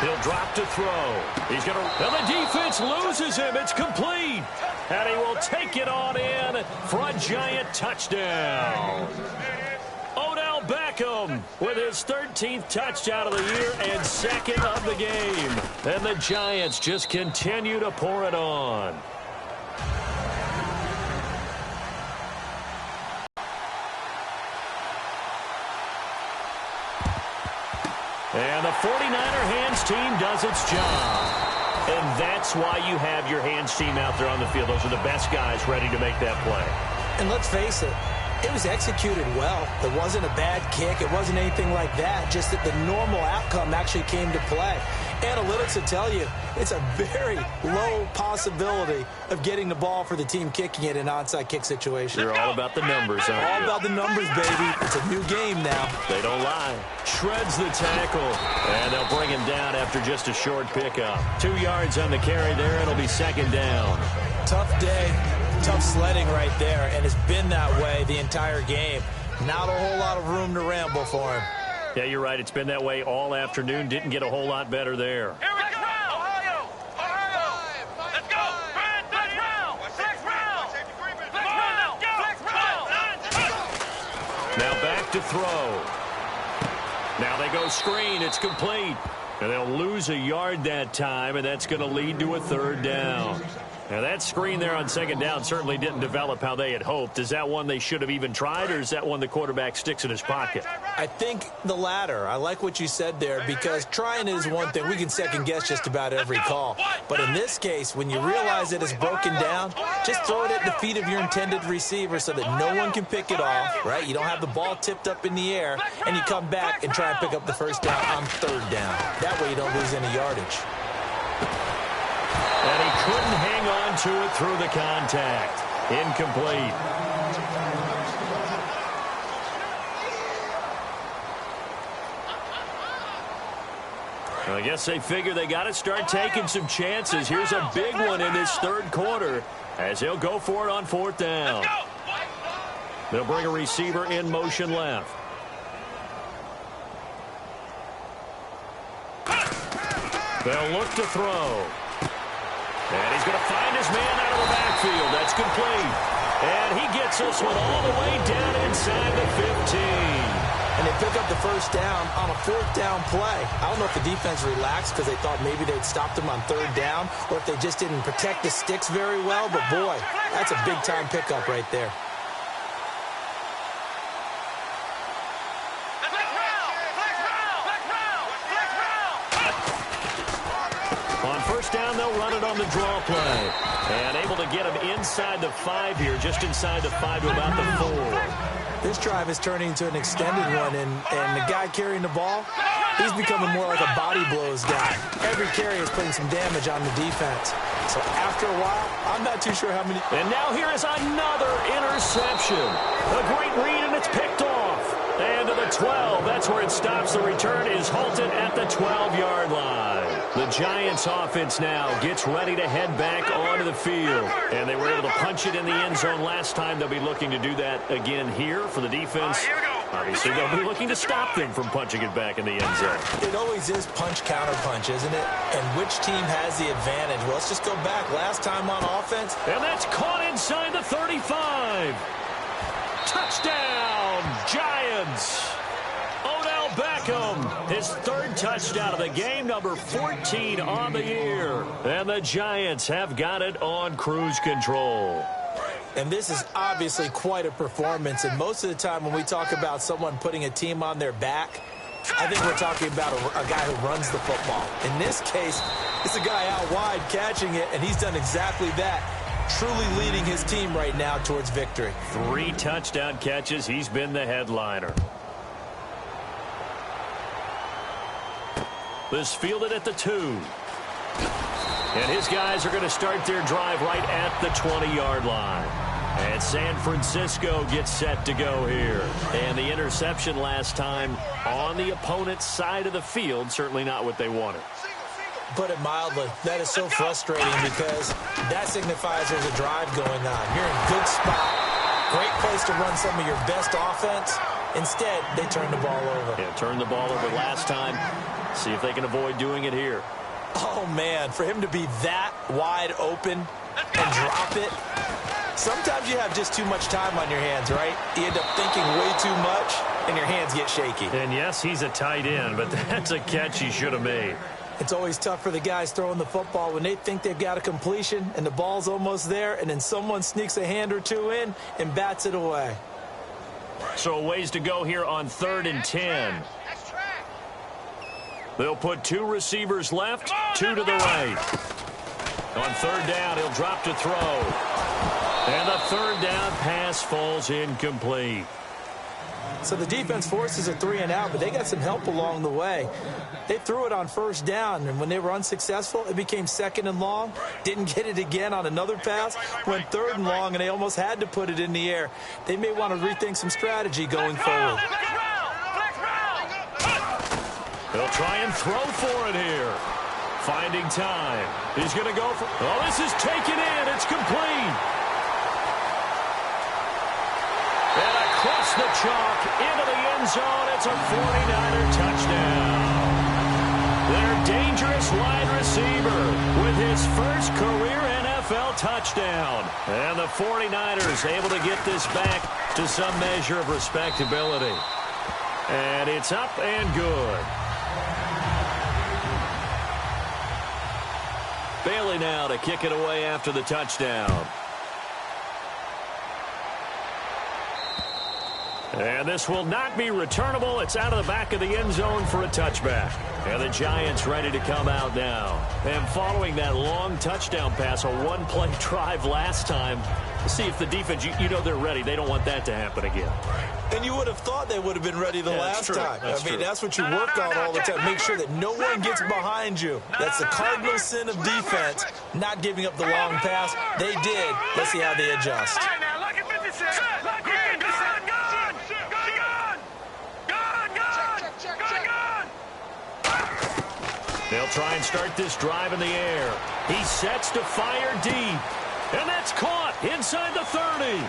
He'll drop to throw. He's going to... And the defense loses him. It's complete. And he will take it on in for a Giant touchdown. Odell Beckham with his 13th touchdown of the year and 2nd of the game. And the Giants just continue to pour it on. And the 49er hands team does its job. And that's why you have your hands team out there on the field. Those are the best guys ready to make that play. And let's face it, it was executed well. It wasn't a bad kick. It wasn't anything like that. Just that the normal outcome actually came to play. Analytics will tell you it's a very low possibility of getting the ball for the team kicking it in an onside kick situation. You're all about the numbers, aren't you? All about the numbers, baby. It's a new game now. They don't lie. Shreds the tackle, and they'll bring him down after just a short pickup. 2 yards on the carry there, and it'll be second down. Tough day, tough sledding right there, and it's been that way the entire game. Not a whole lot of room to ramble for him. Yeah, you're right. It's been that way all afternoon. Didn't get a whole lot better there. Here we go! Ohio! Ohio! Let's go! Flex round! Flex round! Flex round! Flex round! Now back to throw. Now they go screen. It's complete. And they'll lose a yard that time, and that's going to lead to a third down. Now, that screen there on second down certainly didn't develop how they had hoped. Is that one they should have even tried, or is that one the quarterback sticks in his pocket? I think the latter. I like what you said there, because trying is one thing. We can second-guess just about every call. But in this case, when you realize that it's broken down, just throw it at the feet of your intended receiver so that no one can pick it off, right? You don't have the ball tipped up in the air, and you come back and try and pick up the first down on third down. That way you don't lose any yardage. And he couldn't hang on to it through the contact. Incomplete. I guess they figure they got to start taking some chances. Here's a big one in this third quarter as he'll go for it on fourth down. They'll bring a receiver in motion left. They'll look to throw. And he's going to find his man out of the backfield. That's complete. And he gets this one all the way down inside the 15. And they pick up the first down on a fourth down play. I don't know if the defense relaxed because they thought maybe they'd stopped them on third down, or if they just didn't protect the sticks very well. But, boy, that's a big-time pickup right there. Down, they'll run it on the draw play. And able to get him inside the 5 here, just inside the 5 to about the 4. This drive is turning into an extended one, and the guy carrying the ball, he's becoming more like a body blows guy. Every carry is putting some damage on the defense. So after a while, I'm not too sure how many. And now here is another interception. A great read, and it's picked off. And to the 12, that's where it stops. The return is halted at the 12-yard line. The Giants offense now gets ready to head back onto the field. And they were able to punch it in the end zone last time. They'll be looking to do that again here for the defense. Obviously, they'll be looking to stop them from punching it back in the end zone. It always is punch-counter-punch, isn't it? And which team has the advantage? Well, let's just go back. Last time on offense. And that's caught inside the 35. Touchdown, Giants. Odell Beckham, his third touchdown of the game, number 14 on the year. And the Giants have got it on cruise control. And this is obviously quite a performance. And most of the time when we talk about someone putting a team on their back, I think we're talking about a guy who runs the football. In this case, it's a guy out wide catching it, and he's done exactly that. Truly leading his team right now towards victory. 3 touchdown catches. He's been the headliner. This fielded at the 2. And his guys are going to start their drive right at the 20-yard line. And San Francisco gets set to go here. And the interception last time on the opponent's side of the field, certainly not what they wanted. Put it mildly, that is so frustrating because that signifies there's a drive going on. You're in a good spot, great place to run some of your best offense. Instead, they turn the ball over. Yeah, turned the ball over last time. See if they can avoid doing it here. Oh, man, for him to be that wide open and drop it. Sometimes you have just too much time on your hands, right? You end up thinking way too much, and your hands get shaky. And, yes, he's a tight end, but that's a catch he should have made. It's always tough for the guys throwing the football when they think they've got a completion and the ball's almost there, and then someone sneaks a hand or two in and bats it away. So a ways to go here on 3rd and 10. They'll put 2 receivers left, 2 to the right. On third down, he'll drop to throw. And the third down pass falls incomplete. So the defense forces a 3 and out, but they got some help along the way. They threw it on first down, and when they were unsuccessful, it became 2nd and long. Didn't get it again on another pass. Went 3rd and long, and they almost had to put it in the air. They may want to rethink some strategy going forward. They'll try and throw for it here. Finding time. He's going to go for... Oh, this is taken in. It's complete. And across the chalk into the end zone. It's a 49er touchdown. Their dangerous wide receiver with his first career NFL touchdown. And the 49ers able to get this back to some measure of respectability. And it's up and good. Bailey now to kick it away after the touchdown. And this will not be returnable. It's out of the back of the end zone for a touchback. And the Giants ready to come out now. And following that long touchdown pass, a one-play drive last time, see if the defense, you know they're ready. They don't want that to happen again. And you would have thought they would have been ready the last time. I mean, that's what you work on all the time. Make sure that no one gets behind you. That's the cardinal sin of defense, not giving up the long pass. They did. Let's see how they adjust. They'll try and start this drive in the air. He sets to fire deep. And that's caught inside the 30.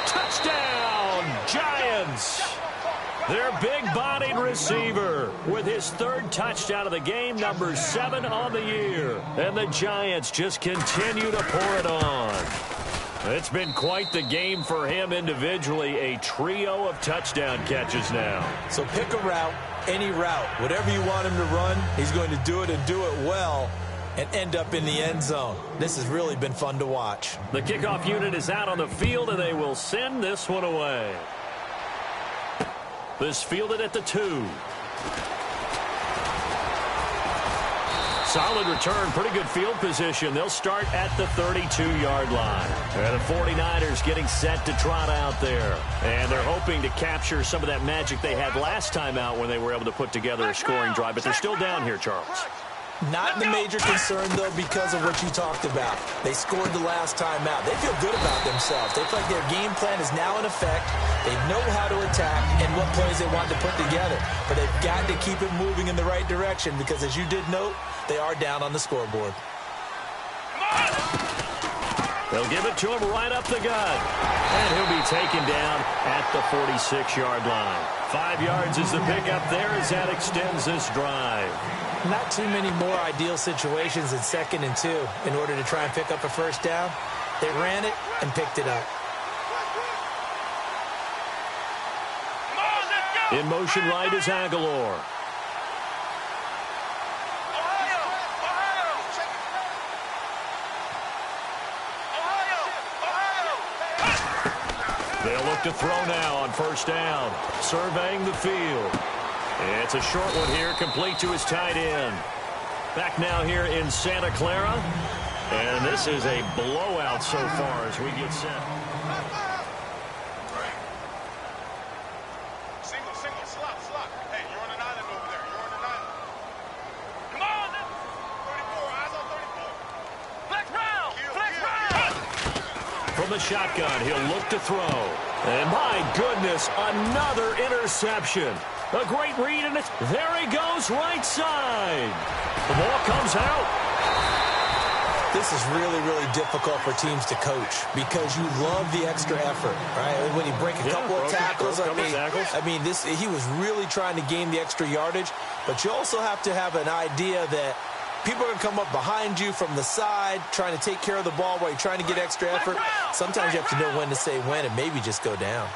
Touchdown, Giants. Their big-bodied receiver with his 3rd touchdown of the game, number 7 on the year. And the Giants just continue to pour it on. It's been quite the game for him individually, a trio of touchdown catches now. So pick a route, any route. Whatever you want him to run, he's going to do it and do it well and end up in the end zone. This has really been fun to watch. The kickoff unit is out on the field, and they will send this one away. This fielded at the 2. Solid return, pretty good field position. They'll start at the 32-yard line. And the 49ers getting set to trot out there. And they're hoping to capture some of that magic they had last time out when they were able to put together a scoring drive. But they're still down here, Charles. Not the major concern, though, because of what you talked about. They scored the last time out. They feel good about themselves. They feel like their game plan is now in effect. They know how to attack and what plays they want to put together. But they've got to keep it moving in the right direction because, as you did note, they are down on the scoreboard. They'll give it to him right up the gut. And he'll be taken down at the 46-yard line. 5 yards is the pickup there as that extends this drive. Not too many more ideal situations in 2nd and 2 in order to try and pick up a first down. They ran it and picked it up. In motion right is Aguilar. They'll look to throw now on first down. Surveying the field. It's a short one here, complete to his tight end. Back now here in Santa Clara. And this is a blowout so far as we get set. Single, slot. Hey, you're on an island over there. You're on an island. Come on. 34, eyes on 34. Flex round. From the shotgun, he'll look to throw. And my goodness, another interception. A great read, and there he goes, right side. The ball comes out. This is really, really difficult for teams to coach because you love the extra effort, right? When you break a couple of tackles, he was really trying to gain the extra yardage, but you also have to have an idea that people are going to come up behind you from the side, trying to take care of the ball while you're trying to get extra effort. Sometimes you have to know when to say when and maybe just go down.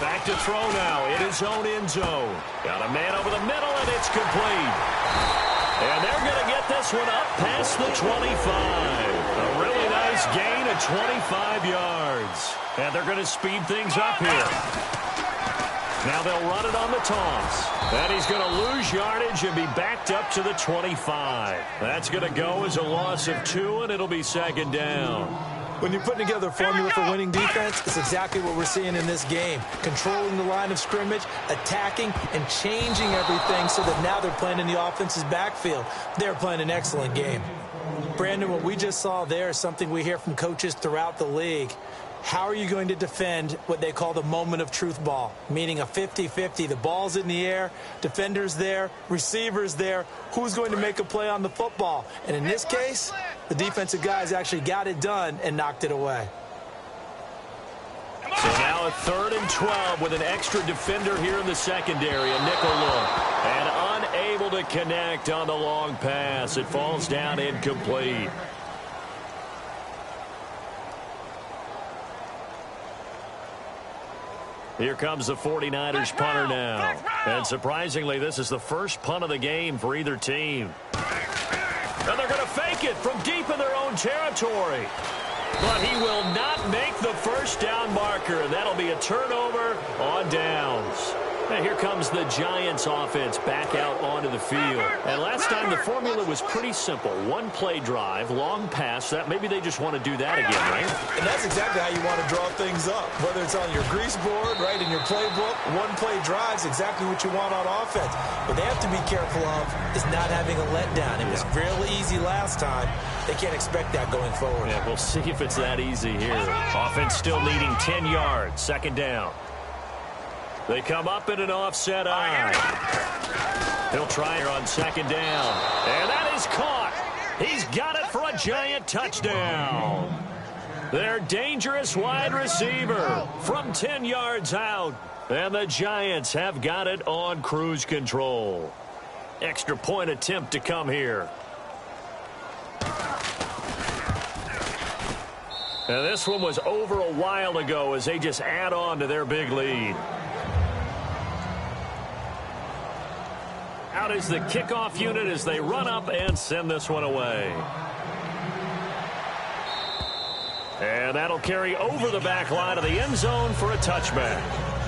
Back to throw now in his own end zone. Got a man over the middle, and it's complete. And they're going to get this one up past the 25. A really nice gain of 25 yards. And they're going to speed things up here. Now they'll run it on the toss. And he's going to lose yardage and be backed up to the 25. That's going to go as a loss of 2, and it'll be second down. When you're putting together a formula for winning defense, it's exactly what we're seeing in this game. Controlling the line of scrimmage, attacking, and changing everything so that now they're playing in the offense's backfield. They're playing an excellent game. Brandon, what we just saw there is something we hear from coaches throughout the league. How are you going to defend what they call the moment of truth ball, meaning a 50-50? The ball's in the air, defender's there, receiver's there. Who's going to make a play on the football? And in this case, the defensive guys actually got it done and knocked it away. So now a 3rd and 12 with an extra defender here in the secondary, a nickel look. And unable to connect on the long pass. It falls down incomplete. Here comes the 49ers punter now. And surprisingly, this is the first punt of the game for either team. And they're going to fake it from deep in their own territory. But he will not make the first down marker. And that'll be a turnover on downs. And here comes the Giants offense back out onto the field. And last time the formula was pretty simple. 1-play drive, long pass. That maybe they just want to do that again, right? And that's exactly how you want to draw things up. Whether it's on your grease board, right, in your playbook, 1-play drive's exactly what you want on offense. What they have to be careful of is not having a letdown. It was real easy last time. They can't expect that going forward. Yeah, we'll see if it's that easy here. Offense still needing 10 yards. Second down. They come up in an offset eye. He'll try her on second down. And that is caught. He's got it for a Giant touchdown. Their dangerous wide receiver from 10 yards out. And the Giants have got it on cruise control. Extra point attempt to come here. And this one was over a while ago as they just add on to their big lead. Out is the kickoff unit as they run up and send this one away. And that'll carry over the back line of the end zone for a touchback.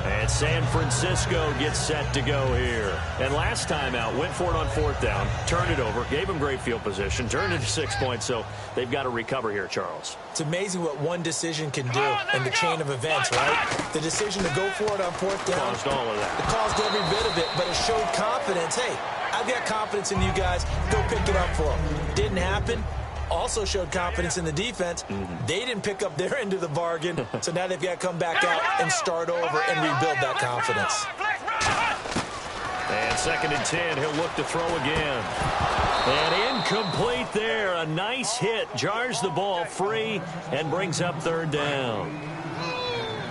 And San Francisco gets set to go here. And last time out, went for it on 4th down, turned it over, gave them great field position, turned it to 6 points, so they've got to recover here, Charles. It's amazing what one decision can do in the chain of events, right? The decision to go for it on 4th down. Caused all of that. It caused every bit of it, but it showed confidence. Hey, I've got confidence in you guys. Go pick it up for them. Didn't happen. Also showed confidence in the defense. They didn't pick up their end of the bargain, so now they've got to come back out and start over and rebuild that confidence. And 2nd and 10, he'll look to throw again. And incomplete there. A nice hit. Jars the ball free and brings up 3rd down.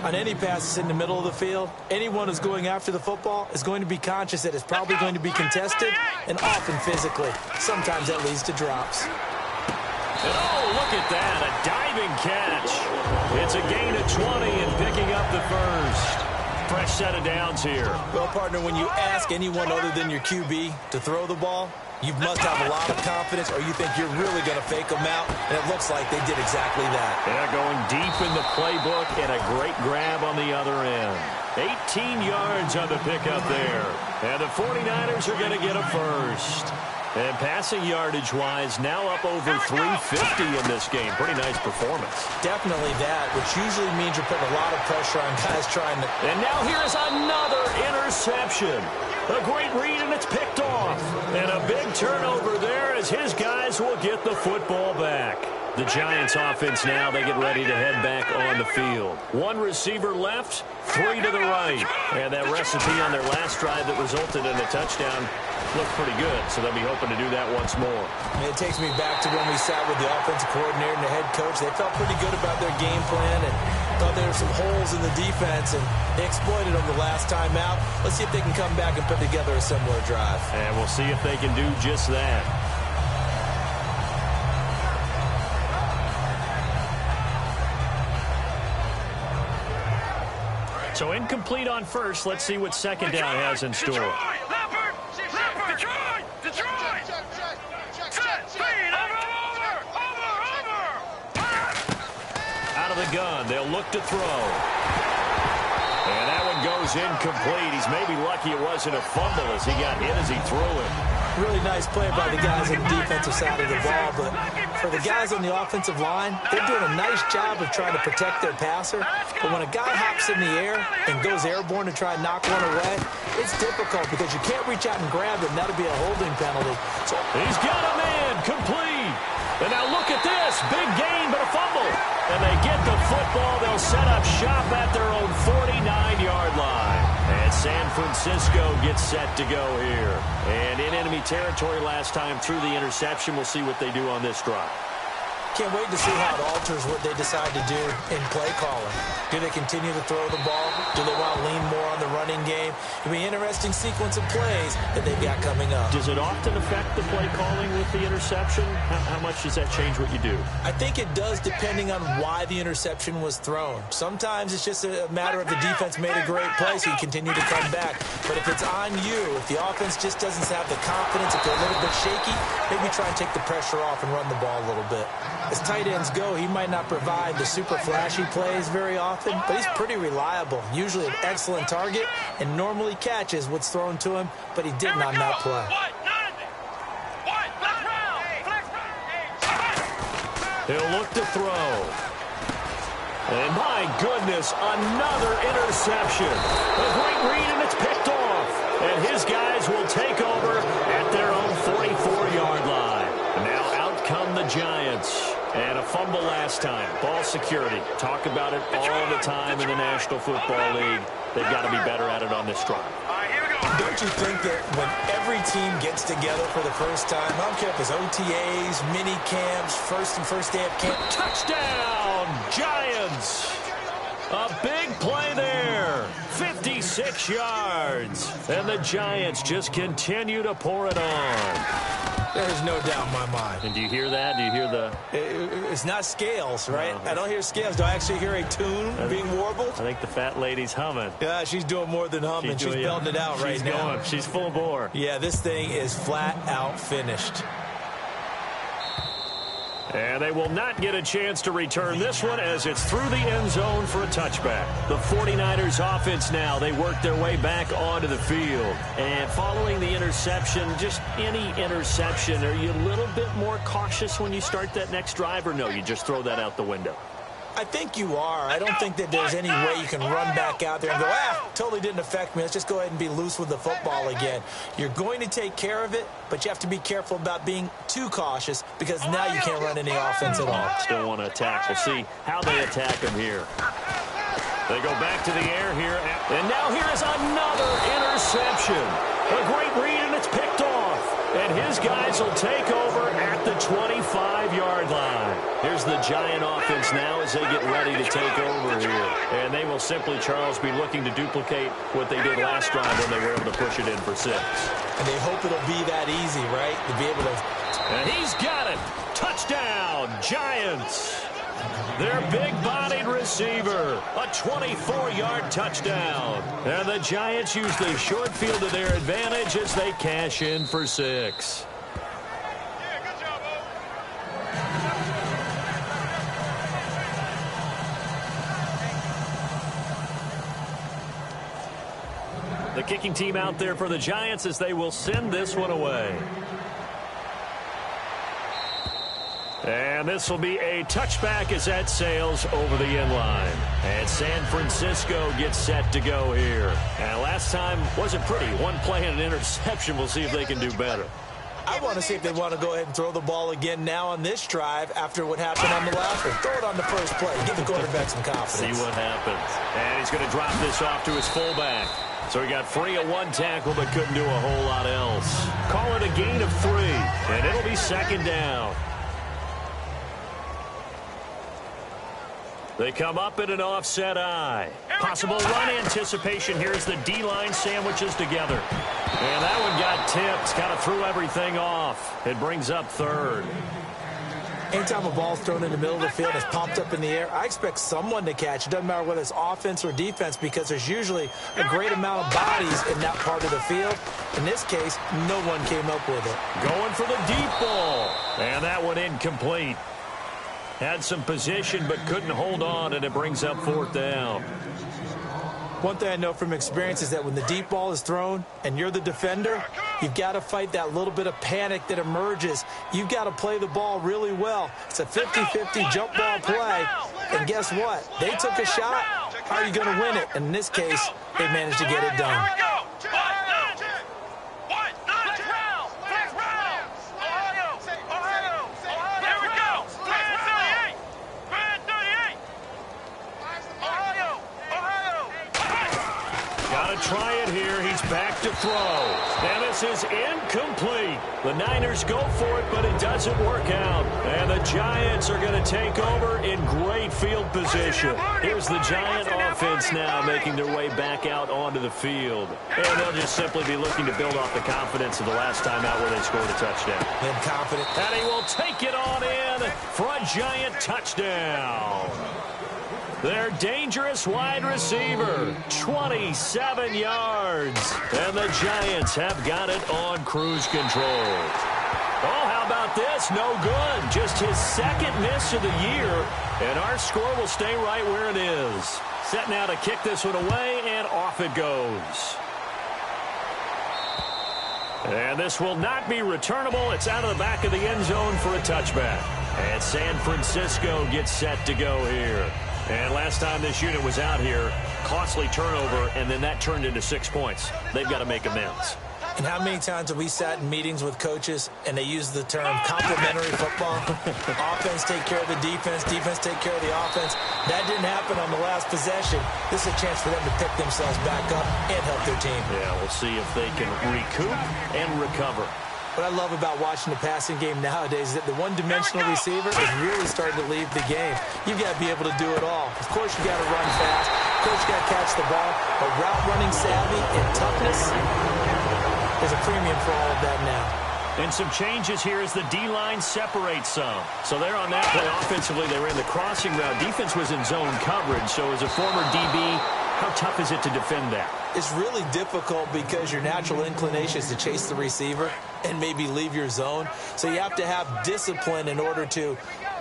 On any passes in the middle of the field, anyone who's going after the football is going to be conscious that it's probably going to be contested and often physically. Sometimes that leads to drops. And oh, look at that, a diving catch. It's a gain of 20 and picking up the first. Fresh set of downs here. Well, partner, when you ask anyone other than your QB to throw the ball, you must have a lot of confidence or you think you're really going to fake them out, and it looks like they did exactly that. Yeah, going deep in the playbook and a great grab on the other end. 18 yards on the pickup there. And the 49ers are going to get a first. And passing yardage-wise, now up over 350 in this game. Pretty nice performance. Definitely that, which usually means you're putting a lot of pressure on guys trying to... And now here's another interception. A great read, and it's picked off. And a big turnover there as his guys will get the football back. The Giants offense now, they get ready to head back on the field. 1 receiver left, 3 to the right. And that recipe on their last drive that resulted in a touchdown looked pretty good, so they'll be hoping to do that once more. And it takes me back to when we sat with the offensive coordinator and the head coach. They felt pretty good about their game plan and thought there were some holes in the defense, and they exploited them the last time out. Let's see if they can come back and put together a similar drive. And we'll see if they can do just that. So incomplete on first. Let's see what second down has in store. Detroit! the gun. They'll look to throw. And that one goes incomplete. He's maybe lucky it wasn't a fumble as he got hit as he threw it. Really nice play by the guys on the defensive side of the ball, but for the guys on the offensive line, they're doing a nice job of trying to protect their passer. But when a guy hops in the air and goes airborne to try and knock one away, it's difficult because you can't reach out and grab him. That'll be a holding penalty. So he's got a man complete. And now look at this. Big gain, but a fumble. And they get the football. They'll set up shop at their own 49-yard line. And San Francisco gets set to go here. And in enemy territory last time through the interception. We'll see what they do on this drive. Can't wait to see how it alters what they decide to do in play calling. Do they continue to throw the ball? Do they want to lean more on the running game? It'll be an interesting sequence of plays that they've got coming up. Does it often affect the play calling with the interception? How much does that change what you do? I think it does depending on why the interception was thrown. Sometimes it's just a matter of the defense made a great play, so you continue to come back. But if it's on you, if the offense just doesn't have the confidence, if they're a little bit shaky, maybe try and take the pressure off and run the ball a little bit. As tight ends go, he might not provide the super flashy plays very often, but he's pretty reliable, usually an excellent target, and normally catches what's thrown to him, but he didn't on that play. He'll look to throw. And my goodness, another interception. A great read, and it's picked off. And his guys will take over at their own 44-yard line. Now out come the Giants. And a fumble last time. Ball security. Talk about it all the time in the National Football League. They've got to be better at it on this drive. Don't you think that when every team gets together for the first time, I don't care if it's OTAs, mini camps, first day of camp. Touchdown, Giants! A big play there. 56 yards. And the Giants just continue to pour it on. There's no doubt in my mind. And do you hear that? Do you hear the... It's not scales, right? No. I don't hear scales. Do I actually hear a tune being warbled? I think the fat lady's humming. Yeah, she's doing more than humming. She's belting it out right now. Going. She's full bore. Yeah, this thing is flat out finished. And they will not get a chance to return this one as it's through the end zone for a touchback. The 49ers offense now, they work their way back onto the field. And following the interception, just any interception, are you a little bit more cautious when you start that next drive, or no, you just throw that out the window? I think you are. I don't think that there's any way you can run back out there and go, totally didn't affect me. Let's just go ahead and be loose with the football again. You're going to take care of it, but you have to be careful about being too cautious because now you can't run any offense at all. Still want to attack. We'll see how they attack him here. They go back to the air here. And now here is another interception. A great read, and it's picked off. And his guys will take over at the 25-yard line. Here's the Giant offense now as they get ready to take over here. And they will simply, Charles, be looking to duplicate what they did last drive when they were able to push it in for 6. And they hope it'll be that easy, right? To be able to... And he's got it. Touchdown, Giants. Their big-bodied receiver, a 24-yard touchdown. And the Giants use the short field to their advantage as they cash in for 6. Yeah, good job, The kicking team out there for the Giants as they will send this one away. And this will be a touchback as that sails over the end line. And San Francisco gets set to go here. And last time wasn't pretty. One play and an interception. We'll see if they can do better. I want to see if they want to go ahead and throw the ball again now on this drive after what happened on the last one. Throw it on the first play. Give the quarterback some confidence. See what happens. And he's going to drop this off to his fullback. So he got free of one tackle but couldn't do a whole lot else. Call it a gain of 3. And it'll be second down. They come up in an offset eye. Possible run anticipation. Here's the D-line sandwiches together. And that one got tipped. Kind of threw everything off. It brings up 3rd. Anytime a ball's thrown in the middle of the field, it's popped up in the air, I expect someone to catch. It doesn't matter whether it's offense or defense because there's usually a great amount of bodies in that part of the field. In this case, no one came up with it. Going for the deep ball. And that one incomplete. Had some position but couldn't hold on, and it brings up 4th down. One thing I know from experience is that when the deep ball is thrown and you're the defender, you've got to fight that little bit of panic that emerges. You've got to play the ball really well. It's a 50-50 jump ball play. And guess what? They took a shot. How are you going to win it? And in this case, they managed to get it done. Try it here. He's back to throw. And this is incomplete. The Niners go for it, but it doesn't work out. And the Giants are going to take over in great field position. Here's the Giant offense now making their way back out onto the field. And they'll just simply be looking to build off the confidence of the last time out where they scored a touchdown. And confident. And he will take it on in for a Giant touchdown. Their dangerous wide receiver, 27 yards. And the Giants have got it on cruise control. Oh, how about this? No good. Just his 2nd miss of the year. And our score will stay right where it is. Set now to kick this one away, and off it goes. And this will not be returnable. It's out of the back of the end zone for a touchback. And San Francisco gets set to go here. And last time this unit was out here, costly turnover, and then that turned into 6 points. They've got to make amends. And how many times have we sat in meetings with coaches and they use the term complementary football? Offense take care of the defense, defense take care of the offense. That didn't happen on the last possession. This is a chance for them to pick themselves back up and help their team. Yeah, we'll see if they can recoup and recover. What I love about watching the passing game nowadays is that the one-dimensional receiver is really starting to leave the game. You've got to be able to do it all. Of course, you got to run fast. Of course, you got to catch the ball. But route running savvy and toughness, there's a premium for all of that now. And some changes here as the D-line separates some. So they're on that play offensively. They ran the crossing route. Defense was in zone coverage. So as a former DB, how tough is it to defend that? It's really difficult because your natural inclination is to chase the receiver and maybe leave your zone. So you have to have discipline in order to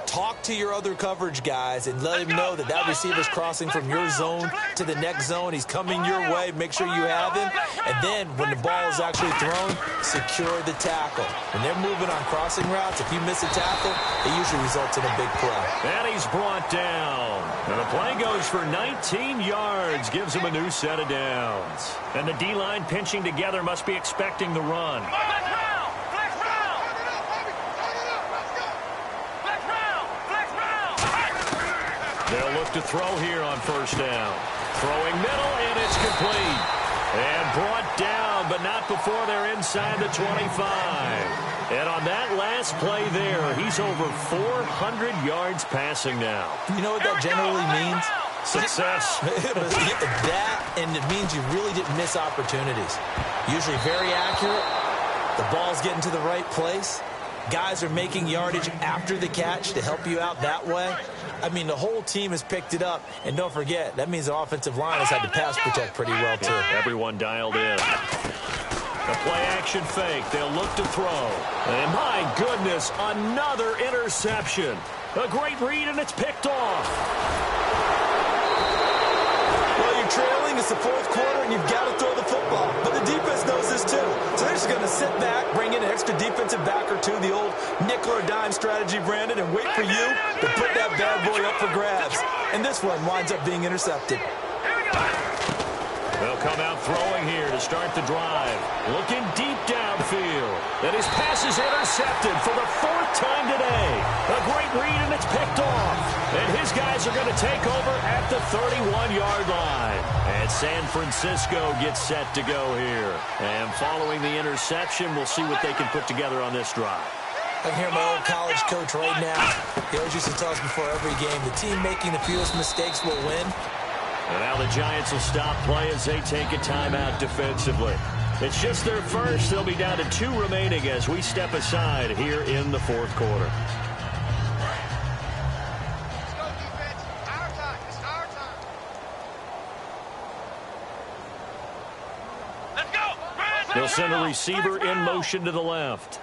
talk to your other coverage guys and let him know that that receiver's crossing from your zone to the next zone. He's coming your way. Make sure you have him. And then when the ball is actually thrown, secure the tackle. When they're moving on crossing routes, if you miss a tackle, it usually results in a big play. And he's brought down. And the play goes for 19 yards, gives him a new set of downs. And the D-line pinching together must be expecting the run. They'll look to throw here on 1st down. Throwing middle, and it's complete. And brought down, but not before they're inside the 25. And on that last play there, he's over 400 yards passing now. You know what that generally means? Success. That, and it means you really didn't miss opportunities. Usually very accurate. The ball's getting to the right place. Guys are making yardage after the catch to help you out that way. I mean, the whole team has picked it up. And don't forget, that means the offensive line has had to pass protect pretty well, too. Everyone dialed in. The play-action fake. They'll look to throw. And my goodness, another interception. A great read, and it's picked off. Well, you're trailing. It's the 4th quarter, and you've got to throw the football. But the defense knows this, too. So they're just going to sit back, bring in an extra defensive back or two, the old nickel or dime strategy, Brandon, and wait for you to put that bad boy up for grabs. And this one winds up being intercepted. They'll come out throwing here to start the drive. Looking deep downfield. And his pass is intercepted for the 4th time today. A great read, and it's picked off. And his guys are going to take over at the 31-yard line. And San Francisco gets set to go here. And following the interception, we'll see what they can put together on this drive. I can hear my old college coach right now. He always used to tell us before every game, the team making the fewest mistakes will win. And now the Giants will stop play as they take a timeout defensively. It's just their first. They'll be down to 2 remaining as we step aside here in the 4th quarter. Let's go, defense. Our time. It's our time. Let's go. They'll send a receiver in motion to the left.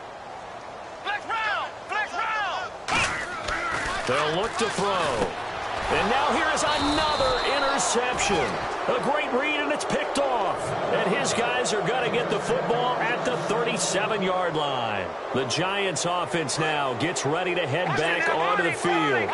Flex round. Flex round. They'll look to throw. And now here is another interception. A great read, and it's picked off. And his guys are going to get the football at the 37-yard line. The Giants offense now gets ready to head back onto the field.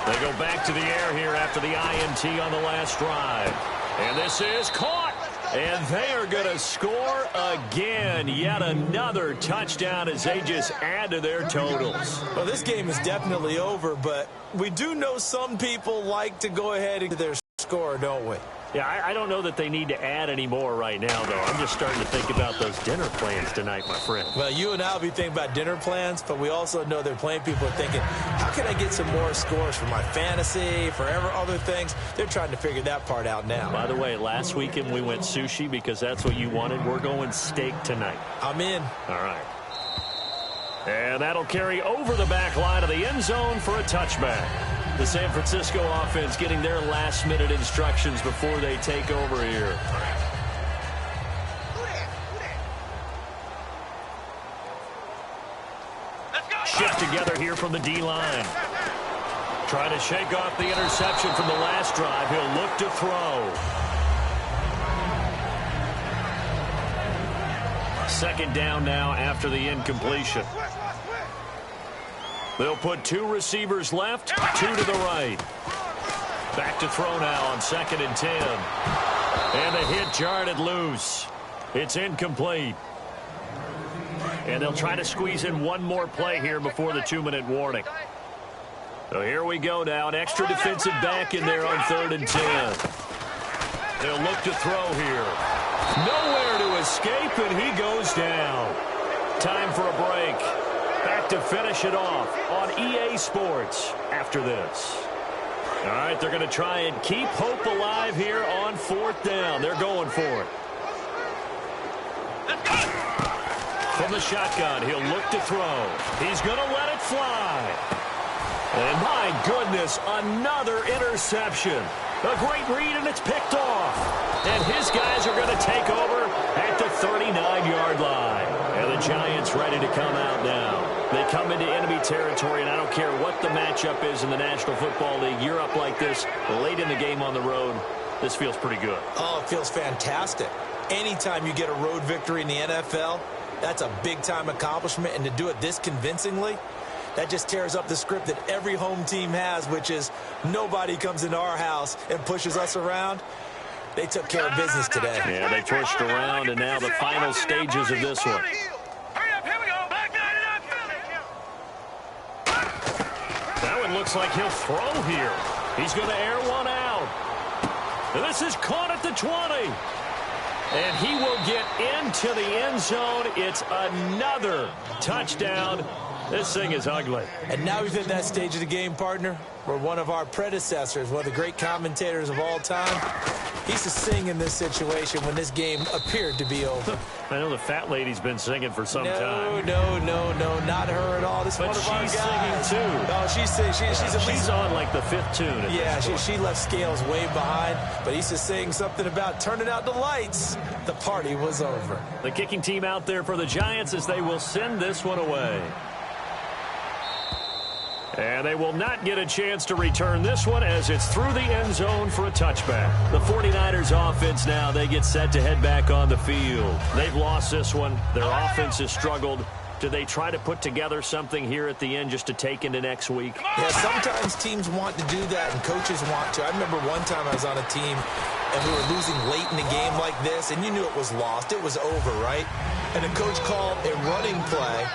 They go back to the air here after the INT on the last drive. And this is caught. And they are going to score again. Yet another touchdown as they just add to their totals. Well, this game is definitely over, but we do know some people like to go ahead and get their score, don't we? Yeah, I don't know that they need to add any more right now, though. I'm just starting to think about those dinner plans tonight, my friend. Well, you and I will be thinking about dinner plans, but we also know they're playing people are thinking, how can I get some more scores for my fantasy, for other things? They're trying to figure that part out now. By the way, last weekend we went sushi because that's what you wanted. We're going steak tonight. I'm in. All right. And that'll carry over the back line of the end zone for a touchback. The San Francisco offense getting their last-minute instructions before they take over here. Shift together here from the D-line. Trying to shake off the interception from the last drive. He'll look to throw. Second down now after the incompletion. They'll put two receivers left, two to the right. Back to throw now on 2nd and 10. And the hit jarred it loose. It's incomplete. And they'll try to squeeze in one more play here before the 2-minute warning. So here we go now. An extra defensive back in there on 3rd and 10. They'll look to throw here. Nowhere to escape, and he goes down. Time for a break. Back to finish it off on EA Sports after this. All right, they're going to try and keep hope alive here on 4th down. They're going for it. From the shotgun, he'll look to throw. He's going to let it fly. And my goodness, another interception. A great read, and it's picked off. And his guys are going to take over at the 39-yard line. And the Giants ready to come out now. They come into enemy territory, and I don't care what the matchup is in the National Football League. You're up like this late in the game on the road. This feels pretty good. Oh, it feels fantastic. Anytime you get a road victory in the NFL, that's a big-time accomplishment. And to do it this convincingly, that just tears up the script that every home team has, which is nobody comes into our house and pushes us around. They took care of business today. Yeah, they pushed around, and now the final stages of this one. That one looks like he'll throw here. He's going to air one out. And this is caught at the 20. And he will get into the end zone. It's another touchdown. This thing is ugly. And now he's at that stage of the game, partner, where one of our predecessors, one of the great commentators of all time, he's to sing in this situation when this game appeared to be over. I know the fat lady's been singing for some time. No, not her at all. This is one of our guys. But she's singing too. Oh, she's on like the 5th tune. Yeah, she left Scales way behind, but he's just saying something about turning out the lights. The party was over. The kicking team out there for the Giants as they will send this one away. And they will not get a chance to return this one as it's through the end zone for a touchback. The 49ers offense now, they get set to head back on the field. They've lost this one. Their offense has struggled. Do they try to put together something here at the end just to take into next week? Yeah, sometimes teams want to do that and coaches want to. I remember one time I was on a team and we were losing late in the game like this, and you knew it was lost. It was over, right? And the coach called a running play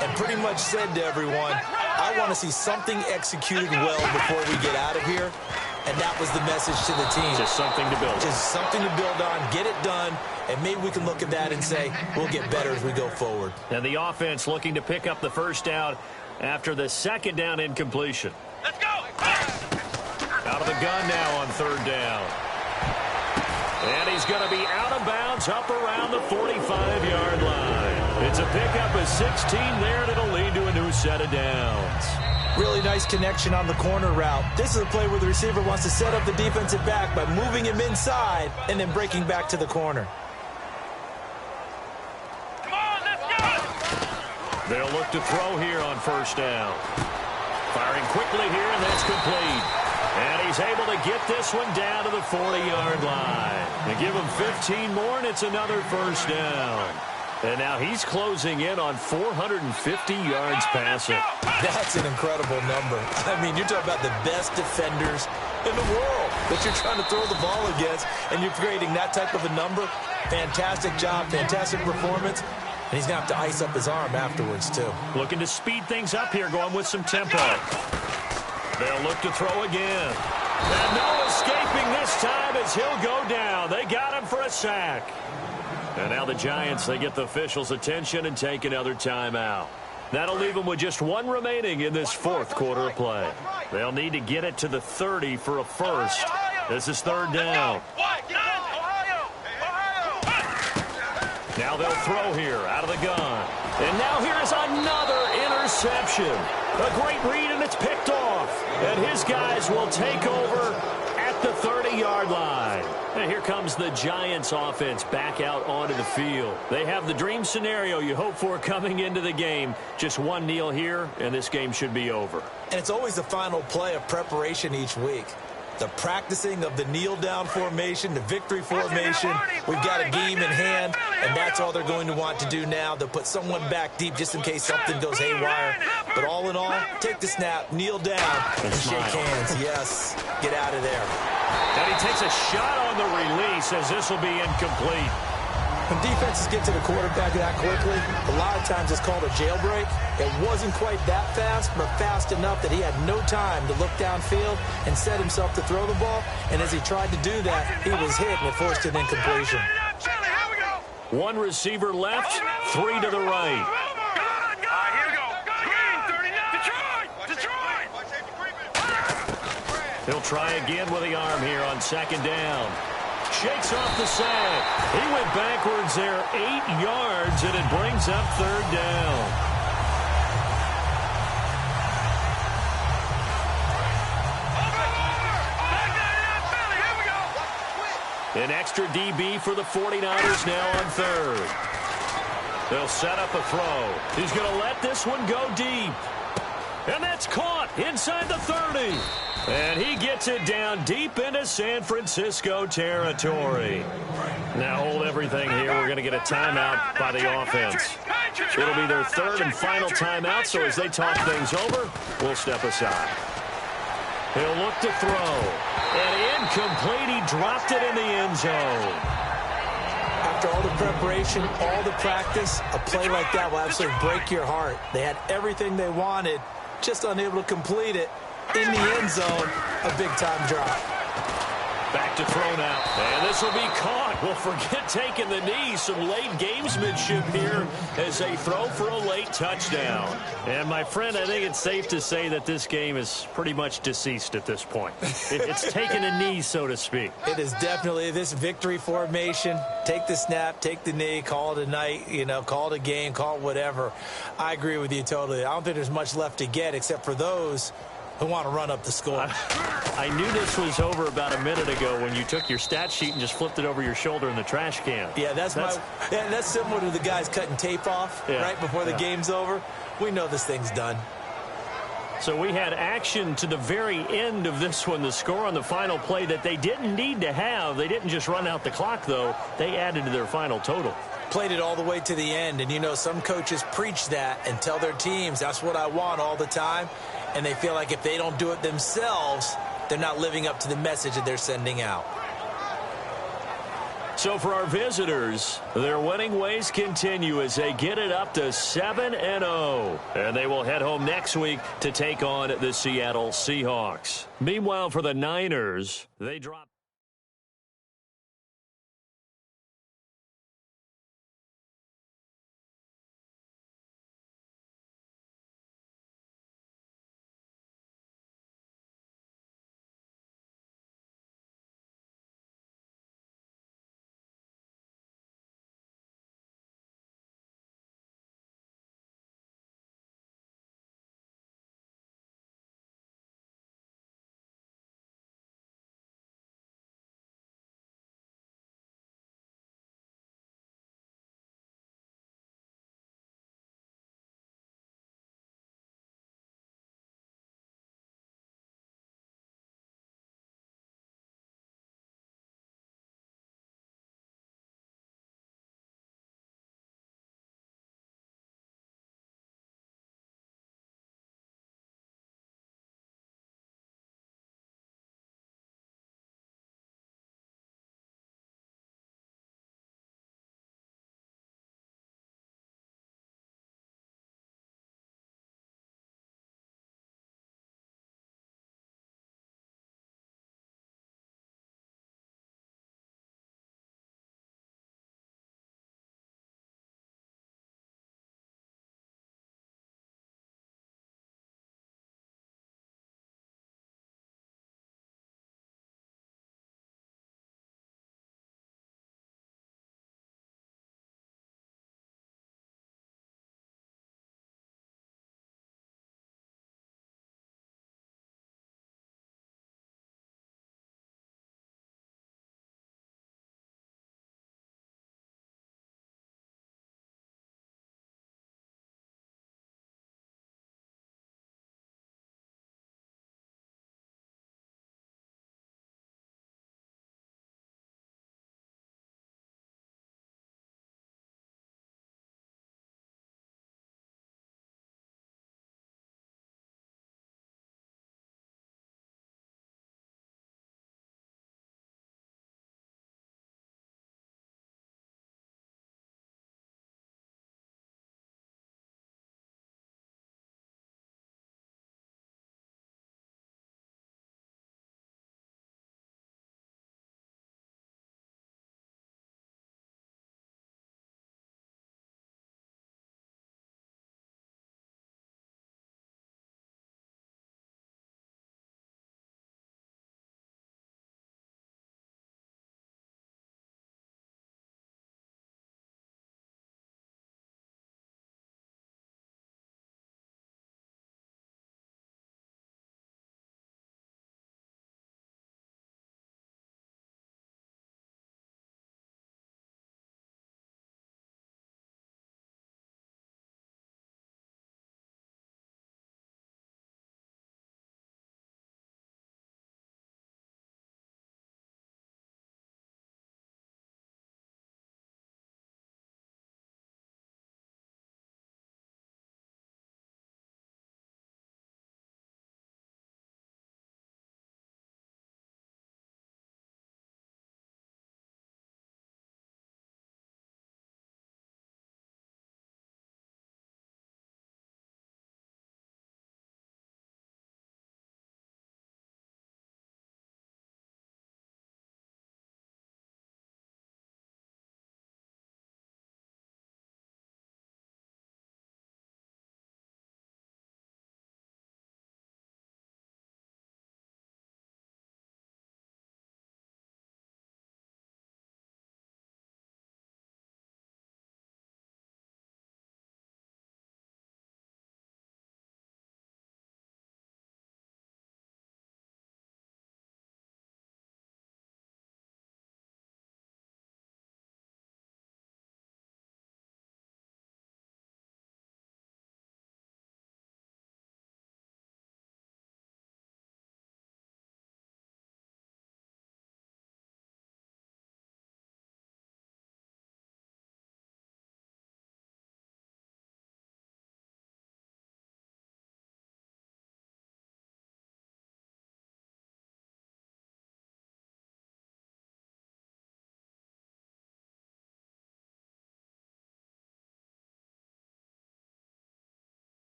and pretty much said to everyone, I want to see something executed well before we get out of here. And that was the message to the team. Just something to build on. Just something to build on, get it done, and maybe we can look at that and say, we'll get better as we go forward. And the offense looking to pick up the first down after the 2nd down incompletion. Let's go! Out of the gun now on 3rd down. And he's going to be out of bounds up around the 45-yard line. It's a pickup of 16 there, and it'll lead to a new set of downs. Really nice connection on the corner route. This is a play where the receiver wants to set up the defensive back by moving him inside and then breaking back to the corner. Come on, let's go! They'll look to throw here on first down. Firing quickly here, and that's complete. And he's able to get this one down to the 40-yard line. They give him 15 more, and it's another first down. And now he's closing in on 450 yards passing. That's an incredible number. I mean, you're talking about the best defenders in the world that you're trying to throw the ball against, and you're creating that type of a number. Fantastic job, fantastic performance. And he's going to have to ice up his arm afterwards, too. Looking to speed things up here, going with some tempo. They'll look to throw again. And no escaping this time as he'll go down. They got him for a sack. And now the Giants, they get the officials' attention and take another timeout. That'll leave them with just one remaining in this fourth quarter of play. They'll need to get it to the 30 for a first. This is third down. Now they'll throw here out of the gun. And now here's another interception. A great read, and it's picked off. And his guys will take over at the 30-yard line. And here comes the Giants offense back out onto the field. They have the dream scenario you hope for coming into the game. Just one kneel here, and this game should be over. And it's always the final play of preparation each week. The practicing of the kneel-down formation, the victory formation. We've got a game in hand, and that's all they're going to want to do now. They'll put someone back deep just in case something goes haywire. But all in all, take the snap, kneel down, and shake hands. Yes, get out of there. And he takes a shot on the release as this will be incomplete. When defenses get to the quarterback that quickly, a lot of times it's called a jailbreak. It wasn't quite that fast, but fast enough that he had no time to look downfield and set himself to throw the ball. And as he tried to do that, he was hit and it forced an incompletion. One receiver left, three to the right. He'll try again with the arm here on second down. Shakes off the sack. He went backwards there 8 yards, and it brings up third down. An extra DB for the 49ers now on third. They'll set up a throw. He's going to let this one go deep. And that's caught inside the 30. And he gets it down deep into San Francisco territory. Now hold everything here. We're going to get a timeout by the offense. It'll be their third and final timeout, so as they talk things over, we'll step aside. He'll look to throw. And incomplete. He dropped it in the end zone. After all the preparation, all the practice, a play like that will absolutely break your heart. They had everything they wanted, just unable to complete it. In the end zone, a big-time drop. Back to throw now. And this will be caught. Well, forget taking the knee. Some late gamesmanship here as they throw for a late touchdown. And, my friend, I think it's safe to say that this game is pretty much deceased at this point. It's taken a knee, so to speak. It is definitely this victory formation. Take the snap, take the knee, call it a night, call it a game, call it whatever. I agree with you totally. I don't think there's much left to get except for those who want to run up the score. I knew this was over about a minute ago when you took your stat sheet and just flipped it over your shoulder in the trash can. Yeah, that's similar to the guys cutting tape off right before the game's over. We know this thing's done. So we had action to the very end of this one, the score on the final play that they didn't need to have. They didn't just run out the clock, though. They added to their final total. Played it all the way to the end, and some coaches preach that and tell their teams, that's what I want all the time. And they feel like if they don't do it themselves, they're not living up to the message that they're sending out. So for our visitors, their winning ways continue as they get it up to 7-0. And they will head home next week to take on the Seattle Seahawks. Meanwhile, for the Niners, they drop